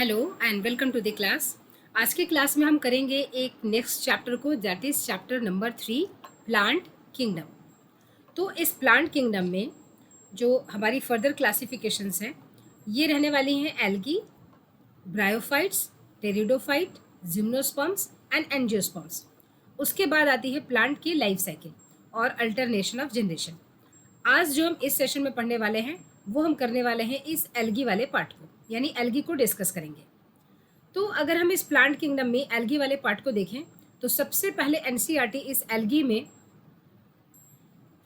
Hello and welcome to the class. आज के class में हम करेंगे एक नेक्स्ट चैप्टर को, that is chapter number 3, plant kingdom. तो इस प्लांट किंगडम में जो हमारी फर्दर क्लासिफिकेशंस हैं ये रहने वाली हैं algae, bryophytes, pteridophyte, gymnosperms and angiosperms. उसके बाद आती है प्लांट की लाइफ साइकिल और अल्टरनेशन ऑफ जनरेशन। आज जो हम इस सेशन में पढ़ने वाले हैं वो हम करने वाले हैं इस एल्गी वाले पार्ट को, यानी एल्गी को डिस्कस करेंगे। तो अगर हम इस प्लांट किंगडम में एल्गी वाले पार्ट को देखें तो सबसे पहले एनसीईआरटी इस एल्गी में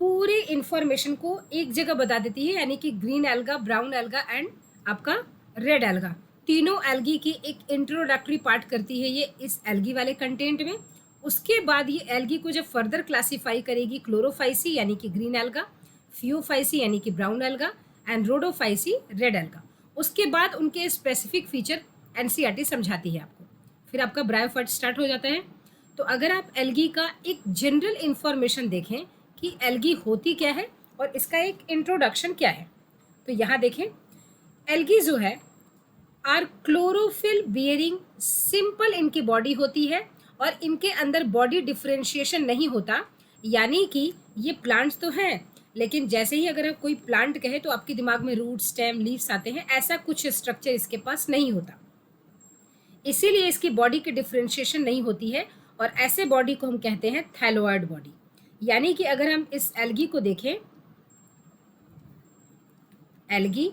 पूरे इंफॉर्मेशन को एक जगह बता देती है, यानी कि green alga, brown alga and आपका रेड एल्गा, तीनों एल्गी की एक इंट्रोडक्टरी पार्ट करती है ये इस एल्गी वाले कंटेंट में। उसके बाद ये एल्गी को जब फर्दर क्लासीफाई करेगी, क्लोरोफाइसी यानी कि ग्रीन एल्गा, फियोफाइसी यानी कि brown alga and Rhodophyceae red alga. उसके बाद उनके स्पेसिफिक फीचर एनसीईआरटी समझाती है आपको। फिर आपका ब्रायोफाइट स्टार्ट हो जाता है। तो अगर आप एल्गी का एक जनरल इंफॉर्मेशन देखें कि एल्गी होती क्या है और इसका एक इंट्रोडक्शन क्या है, तो यहाँ देखें एल्गी जो है आर क्लोरोफिल बियरिंग, सिंपल इनकी बॉडी होती है और इनके अंदर बॉडी डिफरेंशिएशन नहीं होता, यानी कि ये प्लांट्स तो हैं लेकिन जैसे ही अगर आप कोई प्लांट कहे तो आपके दिमाग में रूट, स्टेम, लीव्स आते हैं, ऐसा कुछ स्ट्रक्चर इसके पास नहीं होता। इसीलिए इसकी बॉडी की डिफरेंशिएशन नहीं होती है और ऐसे बॉडी को हम कहते हैं थैलोइड बॉडी। यानी कि अगर हम इस एल्गी को देखें, एल्गी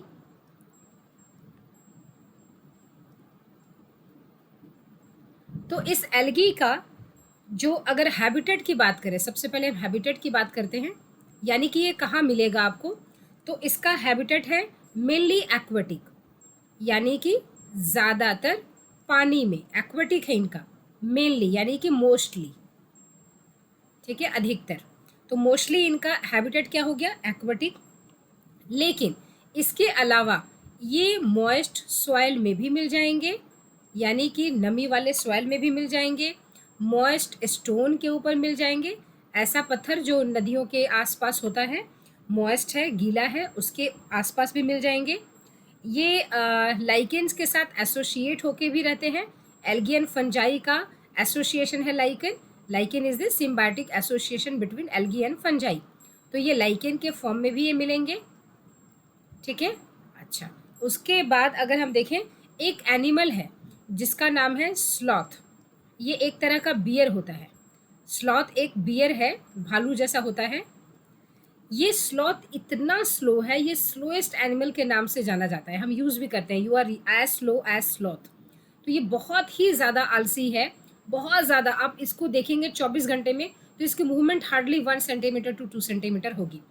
तो इस एल्गी का जो अगर हैबिटेट की बात करें, सबसे पहले हम हैबिटेट की बात करते हैं, यानी कि ये कहाँ मिलेगा आपको। तो इसका हैबिटेट है मेनली एक्वेटिक, यानी कि ज़्यादातर पानी में। एक्वेटिक है इनका मेनली, यानी कि मोस्टली, ठीक है, अधिकतर। तो मोस्टली इनका हैबिटेट क्या हो गया, एक्वेटिक। लेकिन इसके अलावा ये मॉइस्ट सॉइल में भी मिल जाएंगे, यानी कि नमी वाले सॉइल में भी मिल जाएंगे, मॉइस्ट स्टोन के ऊपर मिल जाएंगे। ऐसा पत्थर जो नदियों के आसपास होता है, मॉइस्ट है, गीला है, उसके आसपास भी मिल जाएंगे। ये लाइकेन्स के साथ एसोसिएट होके भी रहते हैं। एल्गी एंड फंजाई का एसोसिएशन है lichen. Lichen is the symbiotic association between algae and fungi. तो ये लाइकेन के फॉर्म में भी ये मिलेंगे, ठीक है। अच्छा, उसके बाद अगर हम देखें, एक एनिमल है जिसका नाम है स्लॉथ। ये एक तरह का बियर होता है। स्लॉथ एक बियर है, भालू जैसा होता है। ये स्लॉथ इतना स्लो है, ये स्लोएस्ट एनिमल के नाम से जाना जाता है, हम यूज़ भी करते हैं, you are as slow as sloth. तो ये बहुत ही ज़्यादा आलसी है, बहुत ज़्यादा। आप इसको देखेंगे 24 घंटे में तो इसकी movement hardly 1 centimetre to 2 centimetre होगी।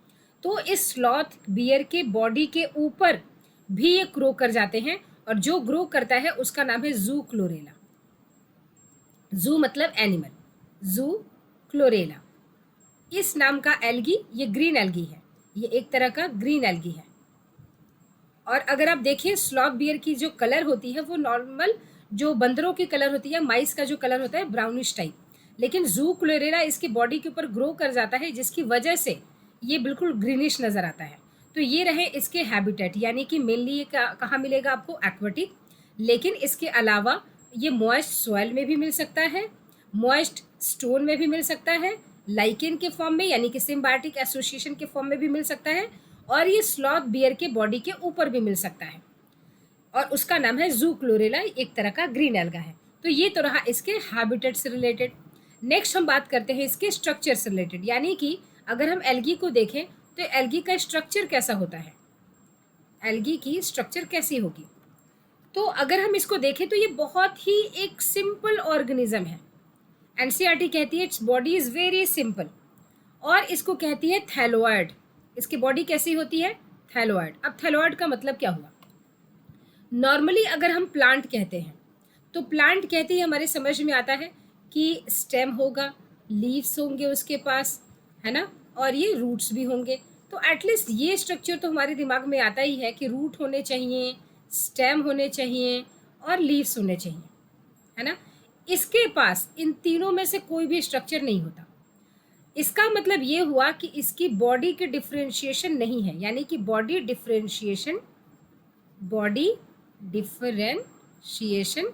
तो इस स्लॉथ बियर के बॉडी के ऊपर भी ये ग्रो कर जाते हैं और जो ग्रो करता है उसका नाम है जू क्लोरेला। जू मतलब एनिमल, जू क्लोरेला इस नाम का एल्गी, ये ग्रीन एल्गी है, ये एक तरह का ग्रीन एल्गी है। और अगर आप देखें स्लॉथ बियर की जो कलर होती है वो नॉर्मल जो बंदरों की कलर होती है, माइस का जो कलर होता है ब्राउनिश टाइप, लेकिन जू क्लोरेला इसकी बॉडी के ऊपर ग्रो कर जाता है जिसकी वजह से ये बिल्कुल ग्रीनिश नज़र आता है। तो ये रहे इसके हैबिटेट, यानी कि मेनली ये कहाँ मिलेगा आपको, एक्वेटिक। लेकिन इसके अलावा ये मॉइस्ट सॉइल में भी मिल सकता है, मॉइस्ट स्टोन में भी मिल सकता है, लाइकेन के फॉर्म में यानी कि सिम्बायोटिक एसोसिएशन के फॉर्म में भी मिल सकता है, और ये स्लॉथ बियर के बॉडी के ऊपर भी मिल सकता है और उसका नाम है जू क्लोरेला, एक तरह का ग्रीन एल्गा है। तो ये तो रहा इसके हैबिटेट से रिलेटेड। नेक्स्ट हम बात करते हैं इसके स्ट्रक्चर से रिलेटेड, यानी कि अगर हम एल्गी को देखें तो एल्गी का स्ट्रक्चर कैसा होता है, एल्गी की स्ट्रक्चर कैसी होगी। तो अगर हम इसको देखें तो ये बहुत ही एक सिंपल ऑर्गेनिज्म है। एनसीईआरटी कहती है its body is very simple और इसको कहती है थैलोइड। इसकी बॉडी कैसी होती है, थैलोइड। अब थैलोइड का मतलब क्या हुआ, नॉर्मली अगर हम प्लांट कहते हैं तो प्लांट कहते ही हमारे समझ में आता है कि स्टेम होगा, लीव्स होंगे उसके पास, है ना, और ये रूट्स भी होंगे। तो एटलीस्ट ये स्ट्रक्चर तो हमारे दिमाग में आता ही है कि रूट होने चाहिए, स्टेम होने चाहिए और लीव्स होने चाहिए, है ना। इसके पास इन तीनों में से कोई भी स्ट्रक्चर नहीं होता। इसका मतलब ये हुआ कि इसकी बॉडी की डिफरेंशिएशन नहीं है, यानी कि body differentiation differentiation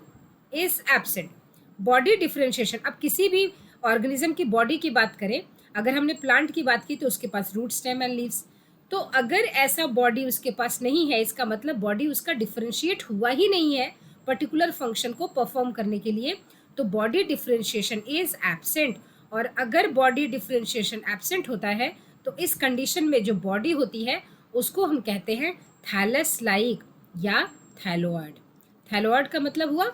is absent. Body differentiation, अब किसी भी ऑर्गेनिज्म की बॉडी की बात करें, अगर हमने प्लांट की बात की तो उसके पास रूट, स्टेम एंड लीव्स, तो अगर ऐसा बॉडी उसके पास नहीं है, इसका मतलब बॉडी उसका डिफरेंशिएट हुआ ही नहीं है पर्टिकुलर फंक्शन को परफॉर्म करने के लिए, तो बॉडी डिफरेंशिएशन इज एब्सेंट। और अगर बॉडी डिफरेंशिएशन एब्सेंट होता है तो इस कंडीशन में जो बॉडी होती है उसको हम कहते हैं थैलस लाइक या थैलोइड। थैलोइड का मतलब हुआ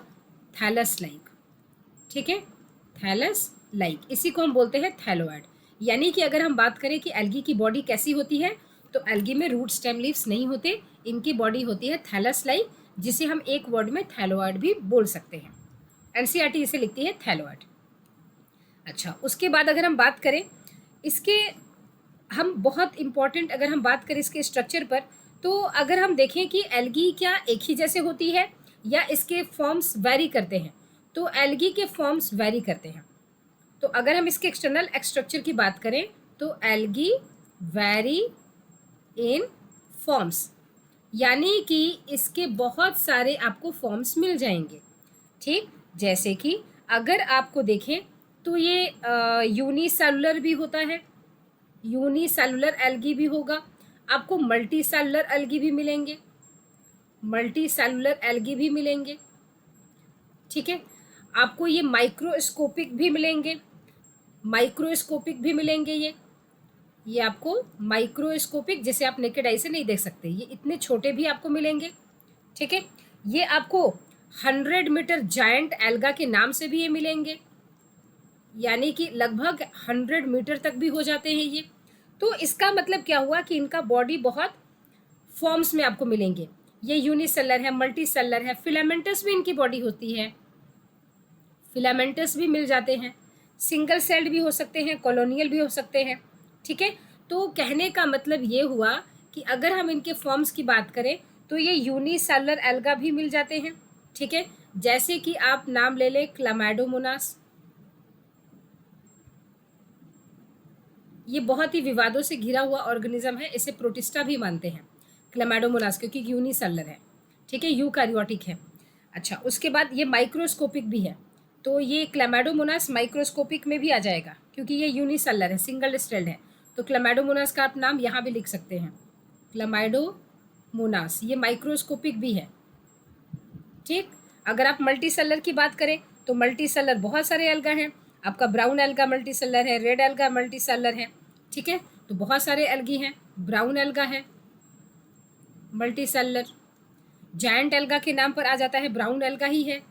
थैलस लाइक, ठीक है, थैलस लाइक, इसी को हम बोलते हैं थैलोइड। यानी कि अगर हम बात करें कि एल्गी की बॉडी कैसी होती है, तो एल्गी में रूट, स्टेम, लीव्स नहीं होते, इनकी बॉडी होती है थैलस लाइक, जिसे हम एक वर्ड में थैलोइड भी बोल सकते हैं। एनसीईआरटी इसे लिखती है थैलोइड। अच्छा, उसके बाद अगर हम बात करें इसके, हम बहुत इम्पॉर्टेंट अगर हम बात करें इसके स्ट्रक्चर पर, तो अगर हम देखें कि एल्गी क्या एक ही जैसे होती है या इसके फॉर्म्स वेरी करते हैं, तो एल्गी के फॉर्म्स वेरी करते हैं। तो अगर हम इसके एक्सटर्नल स्ट्रक्चर की बात करें तो एल्गी वेरी इन फॉर्म्स, यानी कि इसके बहुत सारे आपको फॉर्म्स मिल जाएंगे, ठीक। जैसे कि अगर आपको देखें तो ये यूनिसेलुलर भी होता है, यूनिसेलुलर एल्गी भी होगा, आपको मल्टी सेलुलर एल्गी भी मिलेंगे, मल्टी सेलुलर एल्गी भी मिलेंगे, ठीक है। आपको ये माइक्रोस्कोपिक भी मिलेंगे, माइक्रोस्कोपिक भी मिलेंगे, ये आपको माइक्रोस्कोपिक, जैसे आप नेकेड आई से नहीं देख सकते, ये इतने छोटे भी आपको मिलेंगे, ठीक है। ये आपको 100 मीटर जायंट एल्गा के नाम से भी ये मिलेंगे, यानी कि लगभग 100 मीटर तक भी हो जाते हैं ये। तो इसका मतलब क्या हुआ कि इनका बॉडी बहुत फॉर्म्स में आपको मिलेंगे, ये यूनिसेलर है, मल्टी सेलर है, फिलामेंटस भी इनकी बॉडी होती है, फिलामेंटस भी मिल जाते हैं, सिंगल सेल्ड भी हो सकते हैं, कॉलोनियल भी हो सकते हैं, ठीक है। तो कहने का मतलब ये हुआ कि अगर हम इनके फॉर्म्स की बात करें तो ये यूनिसेलुलर एल्गा भी मिल जाते हैं, ठीक है। जैसे कि आप नाम ले लें क्लामाइडोमोनास, ये बहुत ही विवादों से घिरा हुआ ऑर्गेनिज्म है, इसे प्रोटिस्टा भी मानते हैं क्लामाइडोमोनास, क्योंकि यूनिसेलुलर है, ठीक है, यूकारियोटिक है। अच्छा, उसके बाद ये माइक्रोस्कोपिक भी है, तो ये क्लामाइडोमोनास माइक्रोस्कोपिक में भी आ जाएगा क्योंकि ये यूनिसेलुलर है, सिंगल स्टेल्ड है, तो क्लामाइडोमोनास का आप नाम यहाँ भी लिख सकते हैं, क्लामाइडोमोनास, ये माइक्रोस्कोपिक भी है, ठीक। अगर आप मल्टी सेलर की बात करें तो मल्टी सेलर बहुत सारे एल्गा हैं, आपका ब्राउन एल्गा मल्टी सेलर है, रेड एल्गा मल्टी सेलर है, ठीक है। तो बहुत सारे एल्गी हैं, ब्राउन एल्गा है मल्टी सेलर, जायंट एल्गा के नाम पर आ जाता है, ब्राउन एल्गा ही है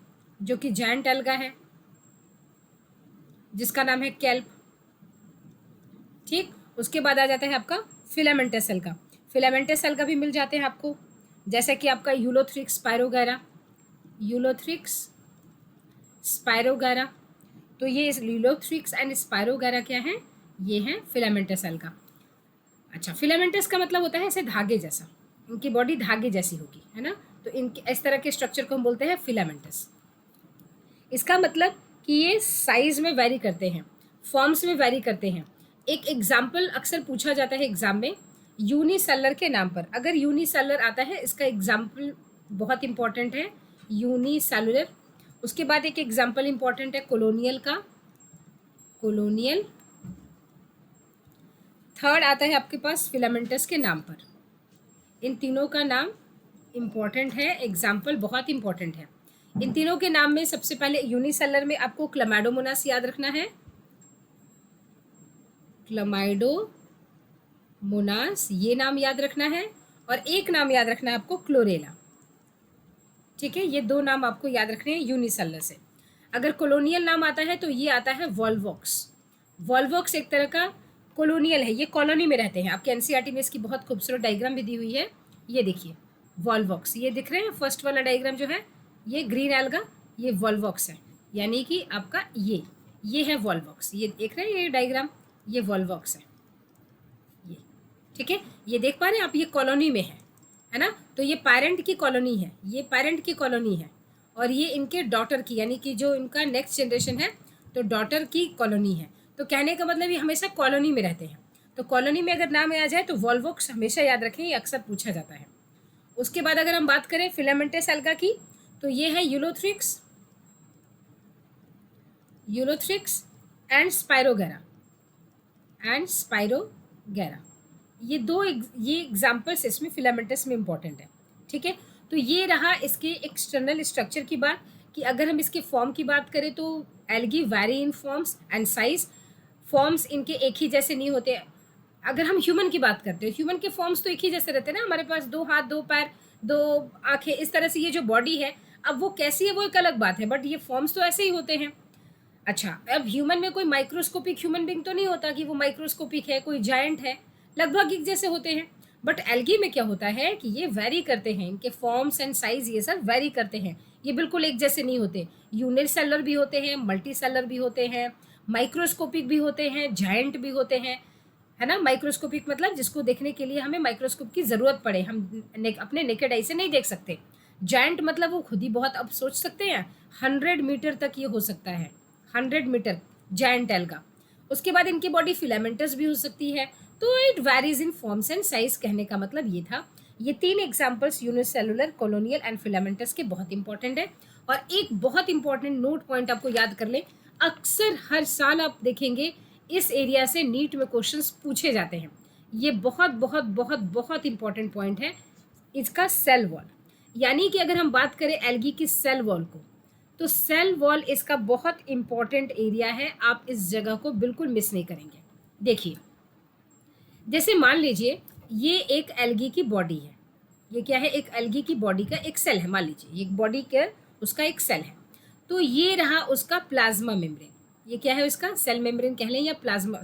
जो कि जायंट एल्गा है, जिसका नाम है केल्प, ठीक। उसके बाद आ जाता है आपका फिलामेंटस एल्गा, फिलामेंटस एल्गा भी मिल जाते हैं आपको, जैसा कि आपका यूलोथ्रिक्स स्पायरोगैरा, यूलोथ्रिक्स स्पायरोगैरा, तो ये यूलोथ्रिक्स एंड स्पायरोगैरा क्या है, ये है फिलामेंटस एल्गा। अच्छा, फिलामेंटस का मतलब होता है ऐसे धागे जैसा, इनकी बॉडी धागे जैसी होगी, है ना, तो इनके इस तरह के स्ट्रक्चर को हम बोलते हैं फिलामेंटस। इसका मतलब कि ये साइज में वेरी करते हैं, फॉर्म्स में वेरी करते हैं। एक एग्जाम्पल अक्सर पूछा जाता है एग्जाम में यूनिसेलर के नाम पर, अगर यूनिसेलर आता है इसका एग्जाम्पल बहुत इंपॉर्टेंट है, यूनिसेलुलर। उसके बाद एक एग्जाम्पल इंपॉर्टेंट है कॉलोनियल का, कॉलोनियल। थर्ड आता है आपके पास फिलामेंटस के नाम पर। इन तीनों का नाम इम्पॉर्टेंट है, एग्जाम्पल बहुत इंपॉर्टेंट है। इन तीनों के नाम में सबसे पहले यूनिसेलर में आपको क्लामाइडोमोनास याद रखना है, क्लामाइडोमोनास ये नाम याद रखना है, और एक नाम याद रखना है आपको क्लोरेला, ठीक है। ये दो नाम आपको याद रखने हैं यूनिसेलर से। अगर कॉलोनियल नाम आता है तो ये आता है वॉल्वॉक्स। वॉल्वॉक्स एक तरह का कॉलोनियल है, ये कॉलोनी में रहते हैं, आपके एनसीईआरटी में इसकी बहुत खूबसूरत डायग्राम भी दी हुई है, ये देखिए वॉल्वॉक्स, ये दिख रहे हैं, फर्स्ट वाला डायग्राम जो है ये ग्रीन एल्गा, ये वॉल्वॉक्स है, यानी कि आपका ये है वॉल्वॉक्स, ये देख रहे हैं ये डायग्राम, ये वॉल्वॉक्स है ये, ठीक है। ये देख पा रहे हैं आप, ये कॉलोनी में है ना, तो ये पेरेंट की कॉलोनी है, ये पेरेंट की कॉलोनी है, और ये इनके डॉटर की, यानी कि जो इनका नेक्स्ट जनरेशन है तो डॉटर की कॉलोनी है। तो कहने का मतलब ये हमेशा कॉलोनी में रहते हैं, तो कॉलोनी में अगर नाम आ जाए तो वॉल्वॉक्स हमेशा याद रखें, ये अक्सर पूछा जाता है। उसके बाद अगर हम बात करें फिलामेंटस एल्गा की, तो ये है यूलोथ्रिक्स, यूलोथ्रिक्स एंड स्पाइरोगेरा, एंड स्पाइरोगेरा। ये एग्जाम्पल्स इसमें फिलामेंटस में इंपॉर्टेंट है। ठीक है, तो ये रहा इसके एक्सटर्नल स्ट्रक्चर की बात, कि अगर हम इसके फॉर्म की बात करें तो algae vary in forms and size. Forms इनके एक ही जैसे नहीं होते। अगर हम ह्यूमन की बात करते हैं, ह्यूमन के फॉर्म्स तो एक ही जैसे रहते हैं ना, हमारे पास 2 हाथ 2 पैर 2 आंखें, इस तरह से ये जो बॉडी है, अब वो कैसी है वो एक अलग बात है, बट ये फॉर्म्स तो ऐसे ही होते हैं। अच्छा, अब ह्यूमन में कोई माइक्रोस्कोपिक ह्यूमन बीइंग तो नहीं होता कि वो माइक्रोस्कोपिक है, कोई जायंट है, लगभग एक जैसे होते हैं। बट एल्गी में क्या होता है कि ये वेरी करते हैं, इनके फॉर्म्स एंड साइज ये सब वेरी करते हैं, ये बिल्कुल एक जैसे नहीं होते। यूनिसेलुलर भी होते हैं, मल्टीसेलुलर भी होते हैं, माइक्रोस्कोपिक भी होते हैं, जायंट भी होते हैं, है ना। माइक्रोस्कोपिक मतलब जिसको देखने के लिए हमें माइक्रोस्कोप की ज़रूरत पड़े, हम अपने नेकेड आई से नहीं देख सकते। जायंट मतलब वो खुद ही बहुत, अब सोच सकते हैं 100 मीटर तक ये हो सकता है, 100 मीटर जायंट एल्गा। उसके बाद इनकी बॉडी फिलामेंटस भी हो सकती है। तो it varies in forms and size, कहने का मतलब ये था। ये 3 examples unicellular, colonial and filamentous के बहुत इंपॉर्टेंट है। और एक बहुत इंपॉर्टेंट नोट पॉइंट आपको याद कर लें, अक्सर हर साल आप देखेंगे इस एरिया से नीट में क्वेश्चंस पूछे जाते हैं। ये बहुत बहुत बहुत बहुत इंपॉर्टेंट पॉइंट है इसका, सेल वॉल। यानी कि अगर हम बात करें एल्गी की सेल वॉल को, तो सेल वॉल इसका बहुत इंपॉर्टेंट एरिया है, आप इस जगह को बिल्कुल मिस नहीं करेंगे। देखिए, जैसे मान लीजिए ये एक एल्गी की बॉडी है, ये क्या है, एक एल्गी की बॉडी का एक सेल है, मान लीजिए एक बॉडी का उसका एक सेल है। तो ये रहा उसका प्लाज्मा मेम्ब्रेन, ये क्या है उसका सेल मेम्ब्रेन कह लें या प्लाज्मा,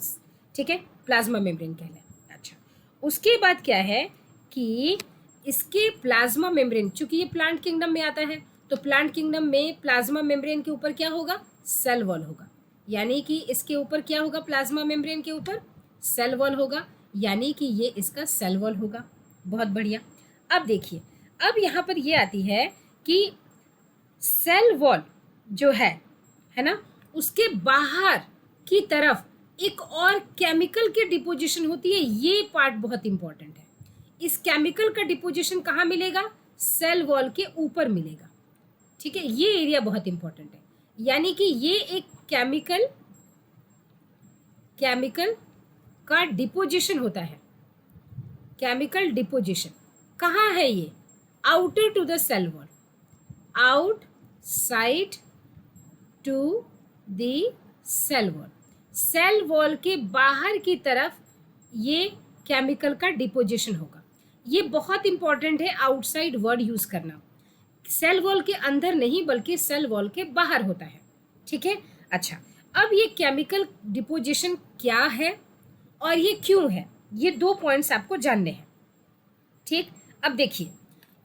ठीक है, प्लाज्मा मेम्ब्रेन कह लें। अच्छा, उसके बाद क्या है कि इसके प्लाज्मा मेम्ब्रेन, चूंकि ये प्लांट किंगडम में आता है, तो प्लांट किंगडम में प्लाज्मा मेम्ब्रेन के ऊपर क्या होगा, सेल वॉल होगा। यानी कि इसके ऊपर क्या होगा, प्लाज्मा मेम्ब्रेन के ऊपर सेल वॉल होगा, यानी कि ये इसका सेल वॉल होगा। बहुत बढ़िया। अब देखिए, अब यहाँ पर ये आती है कि सेल वॉल जो है ना, उसके बाहर की तरफ एक और केमिकल की डिपोजिशन होती है। ये पार्ट बहुत इंपॉर्टेंट है। इस केमिकल का डिपोजिशन कहाँ मिलेगा, सेल वॉल के ऊपर मिलेगा। ठीक है, ये एरिया बहुत इंपॉर्टेंट है। यानी कि ये एक केमिकल का डिपोजिशन होता है। केमिकल डिपोजिशन कहाँ है ये, outer to the cell wall, outside to the cell wall, cell wall के बाहर की तरफ ये केमिकल का डिपोजिशन होगा। ये बहुत इंपॉर्टेंट है आउटसाइड वर्ड यूज करना, सेल वॉल के अंदर नहीं बल्कि सेल वॉल के बाहर होता है। ठीक है। अच्छा, अब ये केमिकल डिपोजिशन क्या है और ये क्यों है, ये 2 पॉइंट्स आपको जानने हैं। ठीक, अब देखिए,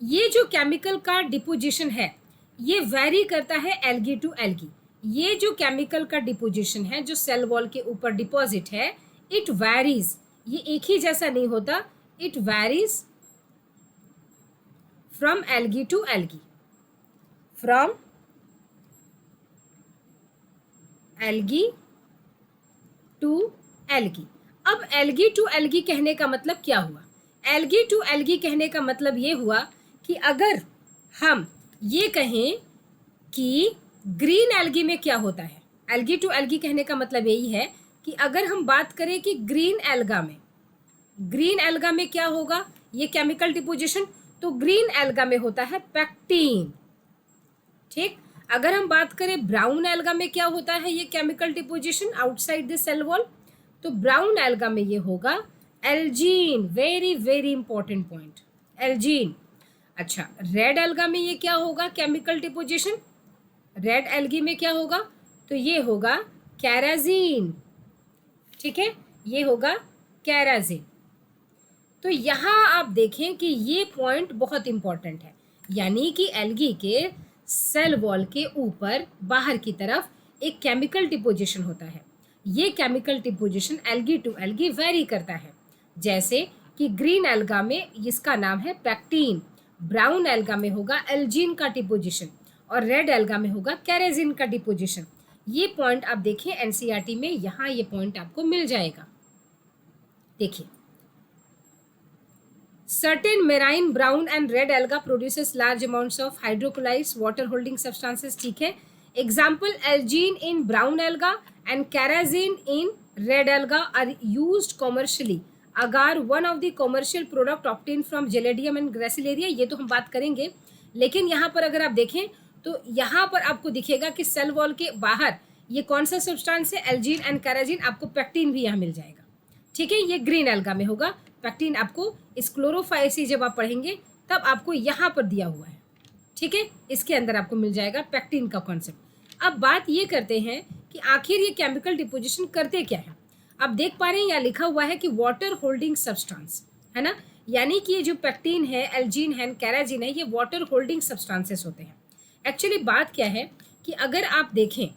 ये जो केमिकल का डिपोजिशन है ये वेरी करता है एल्गी टू एल्गी। ये जो केमिकल का डिपोजिशन है जो सेल वॉल के ऊपर डिपॉजिट है, इट वैरीज, ये एक ही जैसा नहीं होता, it varies from algae to algae, from algae to algae. अब एल्गी टू एल्गी कहने का मतलब क्या हुआ, एल्गी टू एल्गी कहने का मतलब ये हुआ कि अगर हम ये कहें कि ग्रीन एल्गी में क्या होता है, एल्गी टू एल्गी कहने का मतलब यही है कि अगर हम बात करें कि ग्रीन एल्गा में क्या होगा ये केमिकल डिपोजिशन, तो ग्रीन एल्गा में होता है पैक्टीन। ठीक, अगर हम बात करें ब्राउन एल्गा में क्या होता है ये chemical deposition outside the cell wall, तो ब्राउन एल्गा में ये होगा algin. Very very important point, algin. अच्छा, रेड एल्गा में ये क्या होगा केमिकल डिपोजिशन, रेड एल्गी में क्या होगा, तो ये होगा कैराजीन। ठीक है, ये होगा कैराजीन। तो यहाँ आप देखें कि ये पॉइंट बहुत इंपॉर्टेंट है, यानी कि एल्गी के सेल वॉल के ऊपर बाहर की तरफ एक केमिकल डिपोजिशन होता है। ये chemical deposition algae to algae vary करता है। जैसे कि ग्रीन एल्गा में इसका नाम है पैक्टीन, ब्राउन एल्गा में होगा एल्जीन का डिपोजिशन और रेड एल्गा में होगा कैरेजिन का डिपोजिशन। ये पॉइंट आप देखिए एनसीईआरटी में, यहाँ ये पॉइंट आपको मिल जाएगा। देखिए, Certain marine brown and red alga produces large amounts of hydrocolloids, water holding substances. ठीक है. Example, algene in brown alga and carrageen in red alga are used commercially. agar one of the commercial product obtained from Gelidium and Gracilaria. ये तो हम बात करेंगे, लेकिन यहाँ पर अगर आप देखें तो यहाँ पर आपको दिखेगा कि सेल वॉल के बाहर ये कौन सा सब्सटेंस है, एल्जीन एंड कैराजीन. आपको पेक्टिन भी यहाँ मिल जाएगा. ठीक है, ये ग्रीन एल्गा में होगा. पेक्टिन आपको इस क्लोरोफाइसी जब आप पढ़ेंगे तब आपको यहाँ पर दिया हुआ है. ठीक है, इसके अंदर आपको मिल जाएगा पेक्टिन का कॉन्सेप्ट. अब बात ये करते हैं कि आखिर ये केमिकल डिपोजिशन करते क्या है. आप देख पा रहे हैं यहाँ लिखा हुआ है कि वाटर होल्डिंग सब्सटेंस है ना, यानी कि ये जो पेक्टिन है, एल्जीन है, कैराजीन है, ये वाटर होल्डिंग सब्सटेंसेस होते हैं. एक्चुअली बात क्या है कि अगर आप देखें,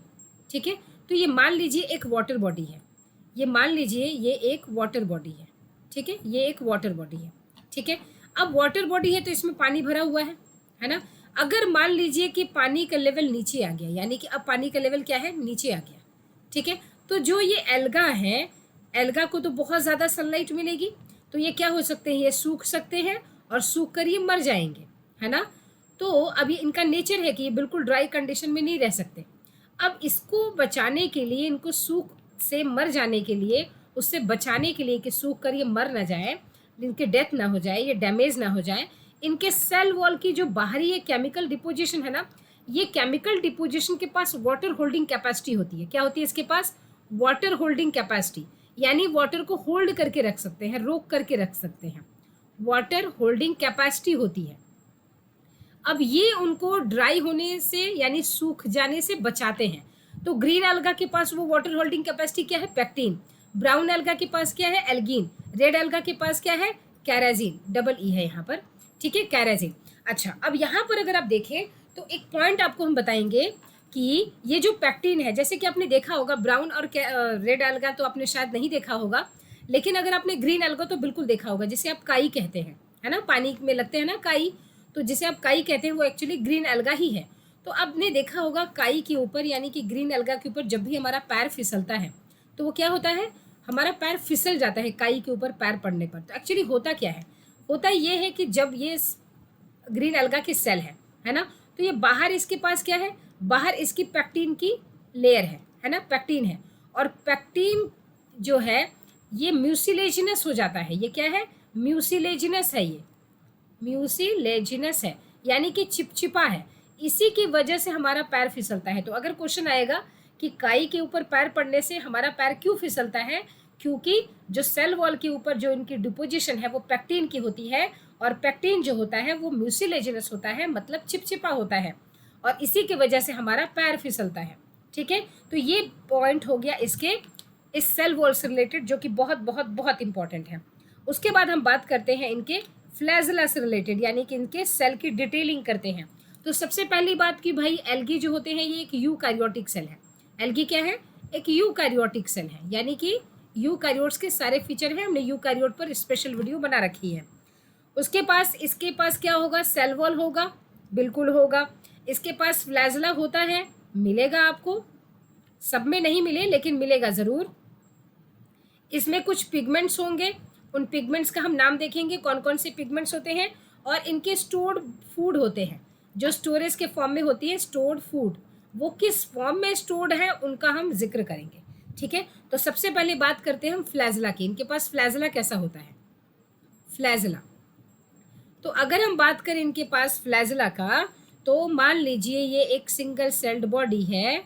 ठीक है, तो ये मान लीजिए एक वाटर बॉडी है. ये मान लीजिए ये एक वाटर बॉडी है. ठीक है, ये एक वाटर बॉडी है. ठीक है, अब वाटर बॉडी है तो इसमें पानी भरा हुआ है ना. अगर मान लीजिए कि पानी का लेवल नीचे आ गया, यानी कि अब पानी का लेवल क्या है, नीचे आ गया. ठीक है, तो जो ये एल्गा है, एल्गा को तो बहुत ज़्यादा सनलाइट मिलेगी, तो ये क्या हो सकते हैं, ये सूख सकते हैं और सूख कर ये मर जाएंगे, है ना. तो अभी इनका नेचर है कि ये बिल्कुल ड्राई कंडीशन में नहीं रह सकते. अब इसको बचाने के लिए, इनको सूख से मर जाने के लिए, उससे बचाने के लिए कि सूख कर ये मर ना जाए, इनके डेथ ना हो जाए, ये डैमेज ना हो जाए, इनके सेल वॉल की जो बाहरी ये केमिकल डिपोजिशन है ना, ये केमिकल डिपोजिशन के पास वाटर होल्डिंग कैपेसिटी होती है. क्या होती है इसके पास, वाटर होल्डिंग कैपेसिटी, यानी वाटर को होल्ड करके रख सकते हैं, रोक करके रख सकते हैं. वाटर होल्डिंग कैपेसिटी होती है. अब ये उनको ड्राई होने से यानी सूख जाने से बचाते हैं. तो ग्रीन एल्गा के पास वो वाटर होल्डिंग कैपेसिटी क्या है, पेक्टिन. ब्राउन एल्गा के पास क्या है, एल्गीन. रेड एल्गा के पास क्या है, कैराजीन. डबल ई है यहाँ पर. ठीक है, कैराजीन. अच्छा, अब यहाँ पर अगर आप देखें तो एक पॉइंट आपको हम बताएंगे कि ये जो पेक्टिन है, जैसे कि आपने देखा होगा ब्राउन और रेड एल्गा तो आपने शायद नहीं देखा होगा, लेकिन अगर आपने ग्रीन एल्गा तो बिल्कुल देखा होगा, जिसे आप काई कहते हैं, है ना, पानी में लगते हैं ना काई, तो जिसे आप काई कहते हैं वो एक्चुअली ग्रीन एल्गा ही है. तो आपने देखा होगा काई के ऊपर यानी कि ग्रीन एल्गा के ऊपर जब भी हमारा पैर फिसलता है तो वो क्या होता है, हमारा पैर फिसल जाता है काई के ऊपर पैर पड़ने पर. तो एक्चुअली होता क्या है, होता ये है कि जब ये ग्रीन एल्गा की सेल है ना, तो ये बाहर इसके पास क्या है, बाहर इसकी पेक्टिन की लेयर है ना, पेक्टिन है. और पेक्टिन जो है ये म्यूसिलेजिनस हो जाता है. ये क्या है, म्यूसिलेजिनस है, ये म्यूसिलेजिनस है, यानी कि चिपचिपा है. इसी की वजह से हमारा पैर फिसलता है. तो अगर क्वेश्चन आएगा कि काई के ऊपर पैर पड़ने से हमारा पैर क्यों फिसलता है, क्योंकि जो सेल वॉल के ऊपर जो इनकी डिपोजिशन है वो पेक्टिन की होती है, और पेक्टिन जो होता है वो म्यूसिलेजिनस होता है, मतलब चिपचिपा होता है, और इसी की वजह से हमारा पैर फिसलता है. ठीक है, तो ये पॉइंट हो गया इसके इस सेल वॉल से रिलेटेड, जो कि बहुत बहुत बहुत इंपॉर्टेंट है. उसके बाद हम बात करते हैं इनके फ्लैजेला से रिलेटेड, यानी कि इनके सेल की डिटेलिंग करते हैं. तो सबसे पहली बात कि भाई एल्गी जो होते हैं ये एक यूकैरियोटिक सेल है. एल्गी क्या है, एक यूकैरियोटिक सेल है, यानी कि यूकैरियोट्स के सारे फीचर हैं. हमने यूकैरियोट पर स्पेशल वीडियो बना रखी है. उसके पास इसके पास क्या होगा, सेल वॉल होगा, बिल्कुल होगा. इसके पास फ्लैजेला होता है, मिलेगा आपको, सब में नहीं मिले लेकिन मिलेगा ज़रूर. इसमें कुछ पिगमेंट्स होंगे, उन पिगमेंट्स का हम नाम देखेंगे कौन कौन से पिगमेंट्स होते हैं. और इनके स्टोर्ड फूड होते हैं, जो स्टोरेज के फॉर्म में होती है स्टोर्ड फूड, वो किस फॉर्म में स्टोर्ड है उनका हम जिक्र करेंगे. ठीक है, तो सबसे पहले बात करते हैं हम फ्लैजेला की. इनके पास फ्लैजेला कैसा होता है, फ्लैजेला. तो अगर हम बात करें इनके पास फ्लैजेला का, तो मान लीजिए ये एक सिंगल सेल्ड बॉडी है,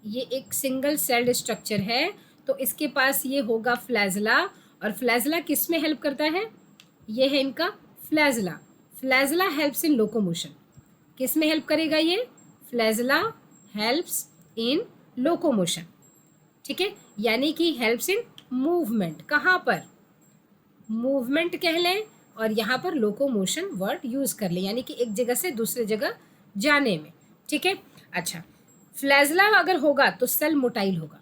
ये एक सिंगल सेल्ड स्ट्रक्चर है, तो इसके पास ये होगा फ्लैजेला. और फ्लैजेला किस में हेल्प करता है, ये है इनका flagella. Flagella helps in locomotion. किस में हेल्प करेगा ये, फ्लैजेला हेल्प्स इन लोकोमोशन. ठीक है, यानी कि हेल्प्स इन मूवमेंट. कहाँ पर, मूवमेंट कह लें, और यहाँ पर लोकोमोशन वर्ड यूज़ कर लें, यानी कि एक जगह से दूसरे जगह जाने में. ठीक है, अच्छा, फ्लैजेला अगर होगा तो सेल मोटाइल होगा.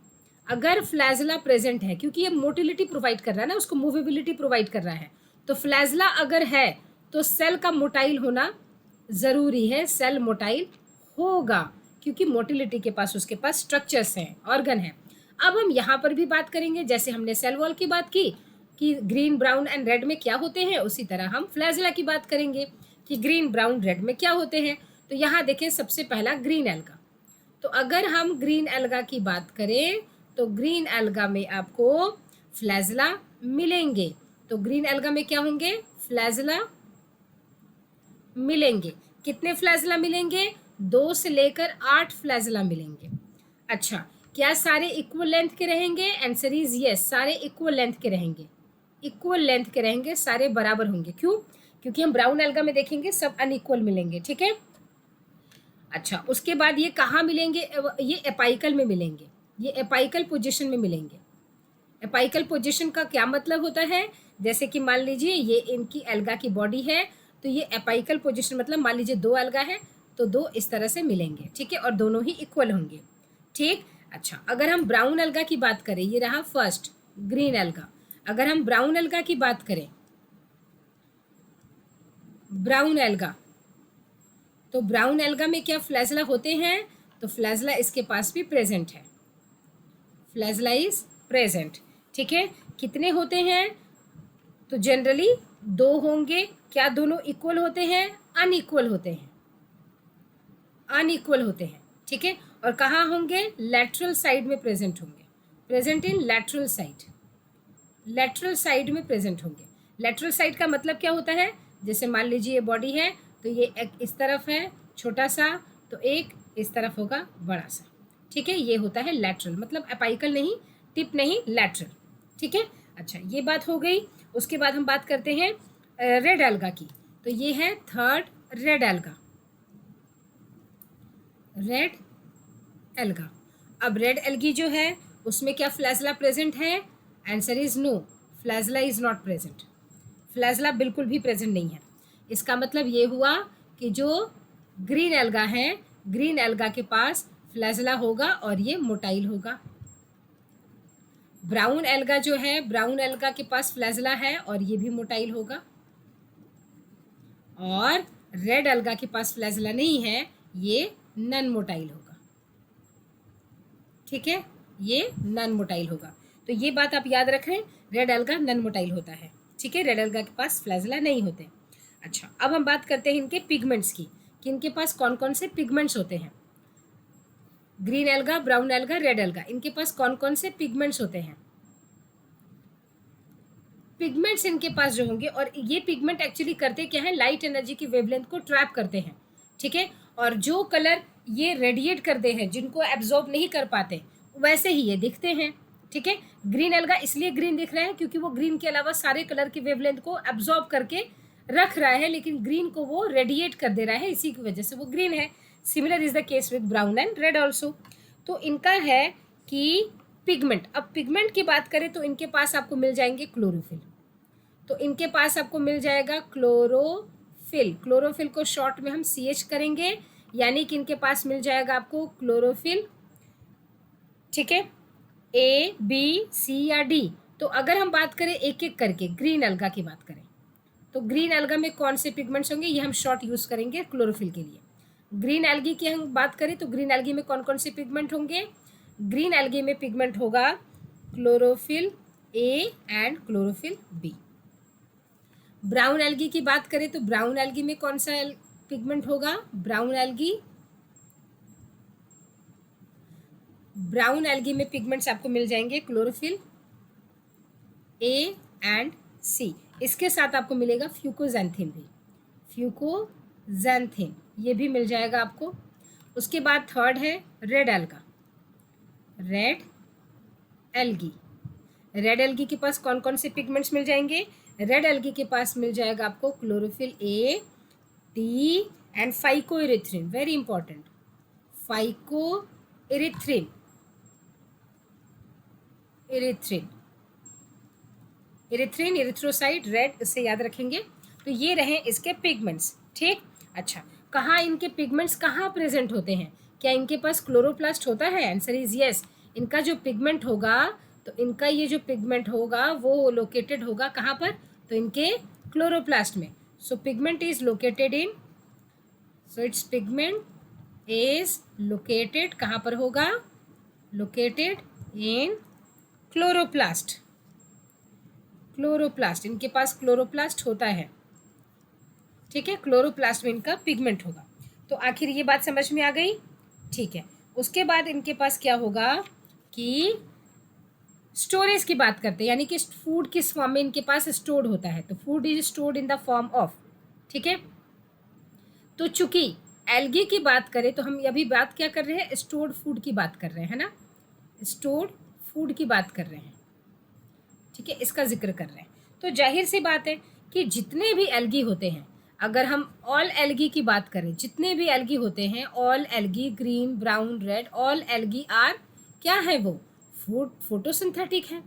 अगर फ्लैजेला प्रेजेंट है, क्योंकि ये मोटिलिटी प्रोवाइड कर रहा है ना, उसको मूवेबिलिटी प्रोवाइड कर रहा है, तो फ्लैजेला अगर है तो सेल का मोटाइल होना ज़रूरी है. सेल मोटाइल होगा क्योंकि मोटिलिटी के पास उसके पास स्ट्रक्चर्स हैं, ऑर्गन है. अब हम यहाँ पर भी बात करेंगे, जैसे हमने सेल वॉल की बात की कि ग्रीन ब्राउन एंड रेड में क्या होते हैं, उसी तरह हम फ्लैजला की बात करेंगे कि ग्रीन ब्राउन रेड में क्या होते हैं। तो यहाँ देखें सबसे पहला ग्रीन एल्गा। तो अगर हम ग्रीन एल्गा की बात करें तो ग्रीन एल्गा में आपको फ्लैजला मिलेंगे। तो ग्रीन एल्गा में क्या होंगे, फ्लैजला मिलेंगे। कितने फ्लैजला मिलेंगे, 2 से लेकर 8 फ्लैजला मिलेंगे। अच्छा, क्या सारे इक्वल लेंथ के रहेंगे, आंसर इज यस, सारे इक्वल लेंथ के रहेंगे, इक्वल लेंथ के रहेंगे, सारे बराबर होंगे। क्यों, क्योंकि हम ब्राउन एल्गा में देखेंगे सब अनइक्वल मिलेंगे, ठीक है। अच्छा, उसके बाद ये कहाँ मिलेंगे, ये एपाइकल में मिलेंगे, ये एपाइकल पोजीशन में मिलेंगे। एपाइकल पोजीशन का क्या मतलब होता है, जैसे कि मान लीजिए ये इनकी एल्गा की बॉडी है, तो ये एपाइकल पोजीशन मतलब मान लीजिए 2 एल्गा है तो 2 इस तरह से मिलेंगे, ठीक है, और दोनों ही इक्वल होंगे, ठीक। अच्छा, अगर हम ब्राउन एल्गा की बात करें, ये रहा फर्स्ट ग्रीन एल्गा। अगर हम ब्राउन एल्गा की बात करें, ब्राउन एल्गा, तो ब्राउन एल्गा में क्या फ्लैजला होते हैं, तो फ्लैजला इसके पास भी प्रेजेंट है, फ्लैजला इज प्रेजेंट, ठीक है। कितने होते हैं, तो जनरली 2 होंगे। क्या दोनों इक्वल होते हैं, अनइक्वल होते हैं, अनइक्वल होते हैं, ठीक है। और कहाँ होंगे, लैटरल साइड में प्रेजेंट होंगे, present in lateral side, lateral side में प्रेजेंट होंगे। लैटरल साइड का मतलब क्या होता है, जैसे मान लीजिए ये बॉडी है तो ये एक इस तरफ है छोटा सा, तो एक इस तरफ होगा बड़ा सा, ठीक है, ये होता है लैटरल, मतलब एपाइकल नहीं, टिप नहीं, लैटरल, ठीक है। अच्छा, ये बात हो गई। उसके बाद हम बात करते हैं रेड एल्गा की। तो ये है third red alga, red alga. अब रेड एल्गी जो है उसमें क्या फ्लैजला प्रेजेंट है, answer is no, flagella is not present, flagella बिल्कुल भी प्रेजेंट नहीं है। इसका मतलब ये हुआ कि जो ग्रीन एल्गा है, ग्रीन एल्गा के पास फ्लैजला होगा और ये मोटाइल होगा। ब्राउन एल्गा जो है, ब्राउन एल्गा के पास फ्लैजला है और ये भी मोटाइल होगा। और रेड एल्गा के पास फ्लैजला नहीं है, ये नन मोटाइल होगा, ठीक है, ये नन मोटाइल होगा। तो ये बात आप याद रखें, रेड एल्गा नन मोटाइल होता है, ठीक है, रेड एल्गा के पास फ्लैजला नहीं होते। अच्छा, अब हम बात करते हैं इनके पिगमेंट्स की, कि इनके पास कौन कौन से पिगमेंट्स होते हैं। Green alga, brown alga, red alga, इनके पास कौन कौन से पिगमेंट्स होते हैं। पिगमेंट्स इनके पास जो होंगे, और ये पिगमेंट एक्चुअली करते क्या है, लाइट एनर्जी की वेवलेंथ को ट्रैप करते हैं, ठीक है। और जो कलर ये रेडिएट करते हैं, जिनको एब्जॉर्ब नहीं कर पाते, वैसे ही ये दिखते हैं, ठीक है। ग्रीन एल्गा इसलिए ग्रीन दिख रहा है क्योंकि वो ग्रीन के अलावा सारे कलर की वेवलेंथ को एब्जॉर्ब करके रख रहा है, लेकिन ग्रीन को वो रेडिएट कर दे रहा है, इसी की वजह से वो ग्रीन है। Similar is the case with brown and red also. तो इनका है कि पिगमेंट, अब पिगमेंट की बात करें तो इनके पास आपको मिल जाएंगे क्लोरोफिल। तो इनके पास आपको मिल जाएगा क्लोरोफिल, क्लोरोफिल को शॉर्ट में हम CH करेंगे, यानी कि इनके पास मिल जाएगा आपको क्लोरोफिल, ठीक है, A B C या D। तो अगर हम बात करें एक एक करके, ग्रीन एल्गा की बात करें तो ग्रीन एल्गा में कौन से पिगमेंट्स होंगे, ये हम शॉर्ट यूज करेंगे क्लोरोफिल के लिए। ग्रीन एल्गी की हम बात करें तो ग्रीन एल्गी में कौन कौन से पिगमेंट होंगे, ग्रीन एल्गी में पिगमेंट होगा chlorophyll A and chlorophyll B। Brown algae की बात करें तो ब्राउन एल्गी में कौन सा पिगमेंट होगा, ब्राउन एल्गी, ब्राउन एल्गी में पिगमेंट्स आपको मिल जाएंगे क्लोरोफिल A एंड C। इसके साथ आपको मिलेगा फ्यूकोजैंथिन भी, फ्यूकोजैंथिन ये भी मिल जाएगा आपको। उसके बाद थर्ड है red alga, red algae. Red algae के पास कौन कौन से पिगमेंट्स मिल जाएंगे, रेड एल्गी के पास मिल जाएगा आपको chlorophyll A, T and phycoerythrin, very important, phycoerythrin, erythrin, erythrin, erythrocyte, red, इससे याद रखेंगे। तो ये रहे इसके पिगमेंट्स, ठीक। अच्छा, कहाँ इनके पिगमेंट्स कहाँ प्रेजेंट होते हैं, क्या इनके पास क्लोरोप्लास्ट होता है, आंसर इज यस। इनका जो पिगमेंट होगा, तो इनका ये जो पिगमेंट होगा वो लोकेटेड होगा कहाँ पर, तो इनके क्लोरोप्लास्ट में। So pigment is located in, so it's pigment is located कहाँ पर होगा, लोकेटेड इन क्लोरोप्लास्ट, क्लोरोप्लास्ट, इनके पास क्लोरोप्लास्ट होता है, ठीक है, क्लोरोप्लास्ट में इनका पिगमेंट होगा। तो आखिर ये बात समझ में आ गई, ठीक है। उसके बाद इनके पास क्या होगा कि स्टोरेज की बात करते हैं, यानी कि फूड किस फॉर्म में इनके पास स्टोर्ड होता है, तो food is stored in the form of, ठीक है। तो चूंकि एल्गी की बात करें तो हम अभी बात क्या कर रहे हैं, स्टोर्ड फूड की बात कर रहे हैं, है ना, स्टोर्ड फूड की बात कर रहे हैं, ठीक है, इसका जिक्र कर रहे हैं। तो जाहिर सी बात है कि जितने भी एल्गी होते हैं, अगर हम ऑल एल्गी की बात करें, जितने भी एल्गी होते हैं, all algae, green, brown, red, all algae are क्या है, वो फूड फोटोसिंथेटिक है,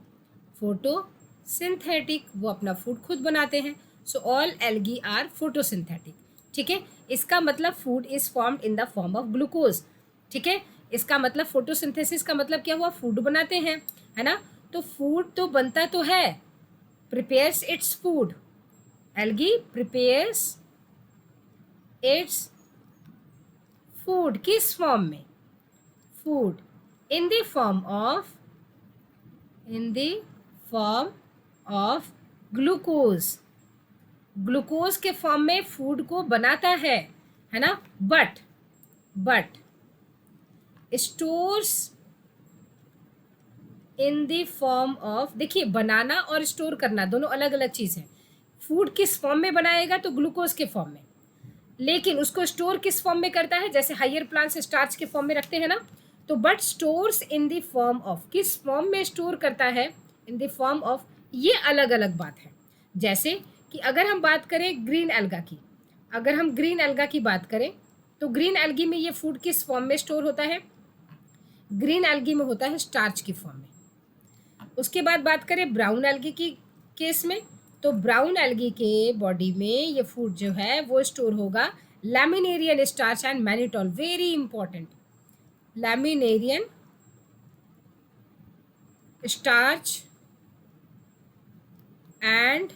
फोटोसिंथेटिक, वो अपना फूड खुद बनाते हैं। So all algae are photosynthetic, ठीक है। इसका मतलब food is formed in the form of glucose, ठीक है। इसका मतलब फोटोसिंथेसिस का मतलब क्या हुआ, फूड बनाते हैं, है ना। तो फूड तो बनता तो है, prepares its food, algae prepares its food, किस फॉर्म में, food in the form of, in the form of glucose, glucose के फॉर्म में फूड को बनाता है ना, but stores in the form of, देखिए बनाना और स्टोर करना दोनों अलग अलग चीज़ है। फूड किस फॉर्म में बनाएगा, तो ग्लूकोज के फॉर्म में, लेकिन उसको स्टोर किस फॉर्म में करता है, जैसे हायर प्लांट्स स्टार्च के फॉर्म में रखते हैं ना, तो but stores in the form of, किस फॉर्म में स्टोर करता है, इन द फॉर्म ऑफ, ये अलग अलग बात है। जैसे कि अगर हम बात करें ग्रीन एल्गा की, अगर हम ग्रीन एल्गा की बात करें तो ग्रीन एल्गी में ये फूड किस फॉर्म में स्टोर होता है, ग्रीन एल्गी में होता है स्टार्च की फॉर्म में। उसके बाद बात करें ब्राउन एल्गी की केस में, तो ब्राउन एल्गी के बॉडी में ये फूड जो है वो स्टोर होगा laminarin starch and mannitol, very important, laminarin starch and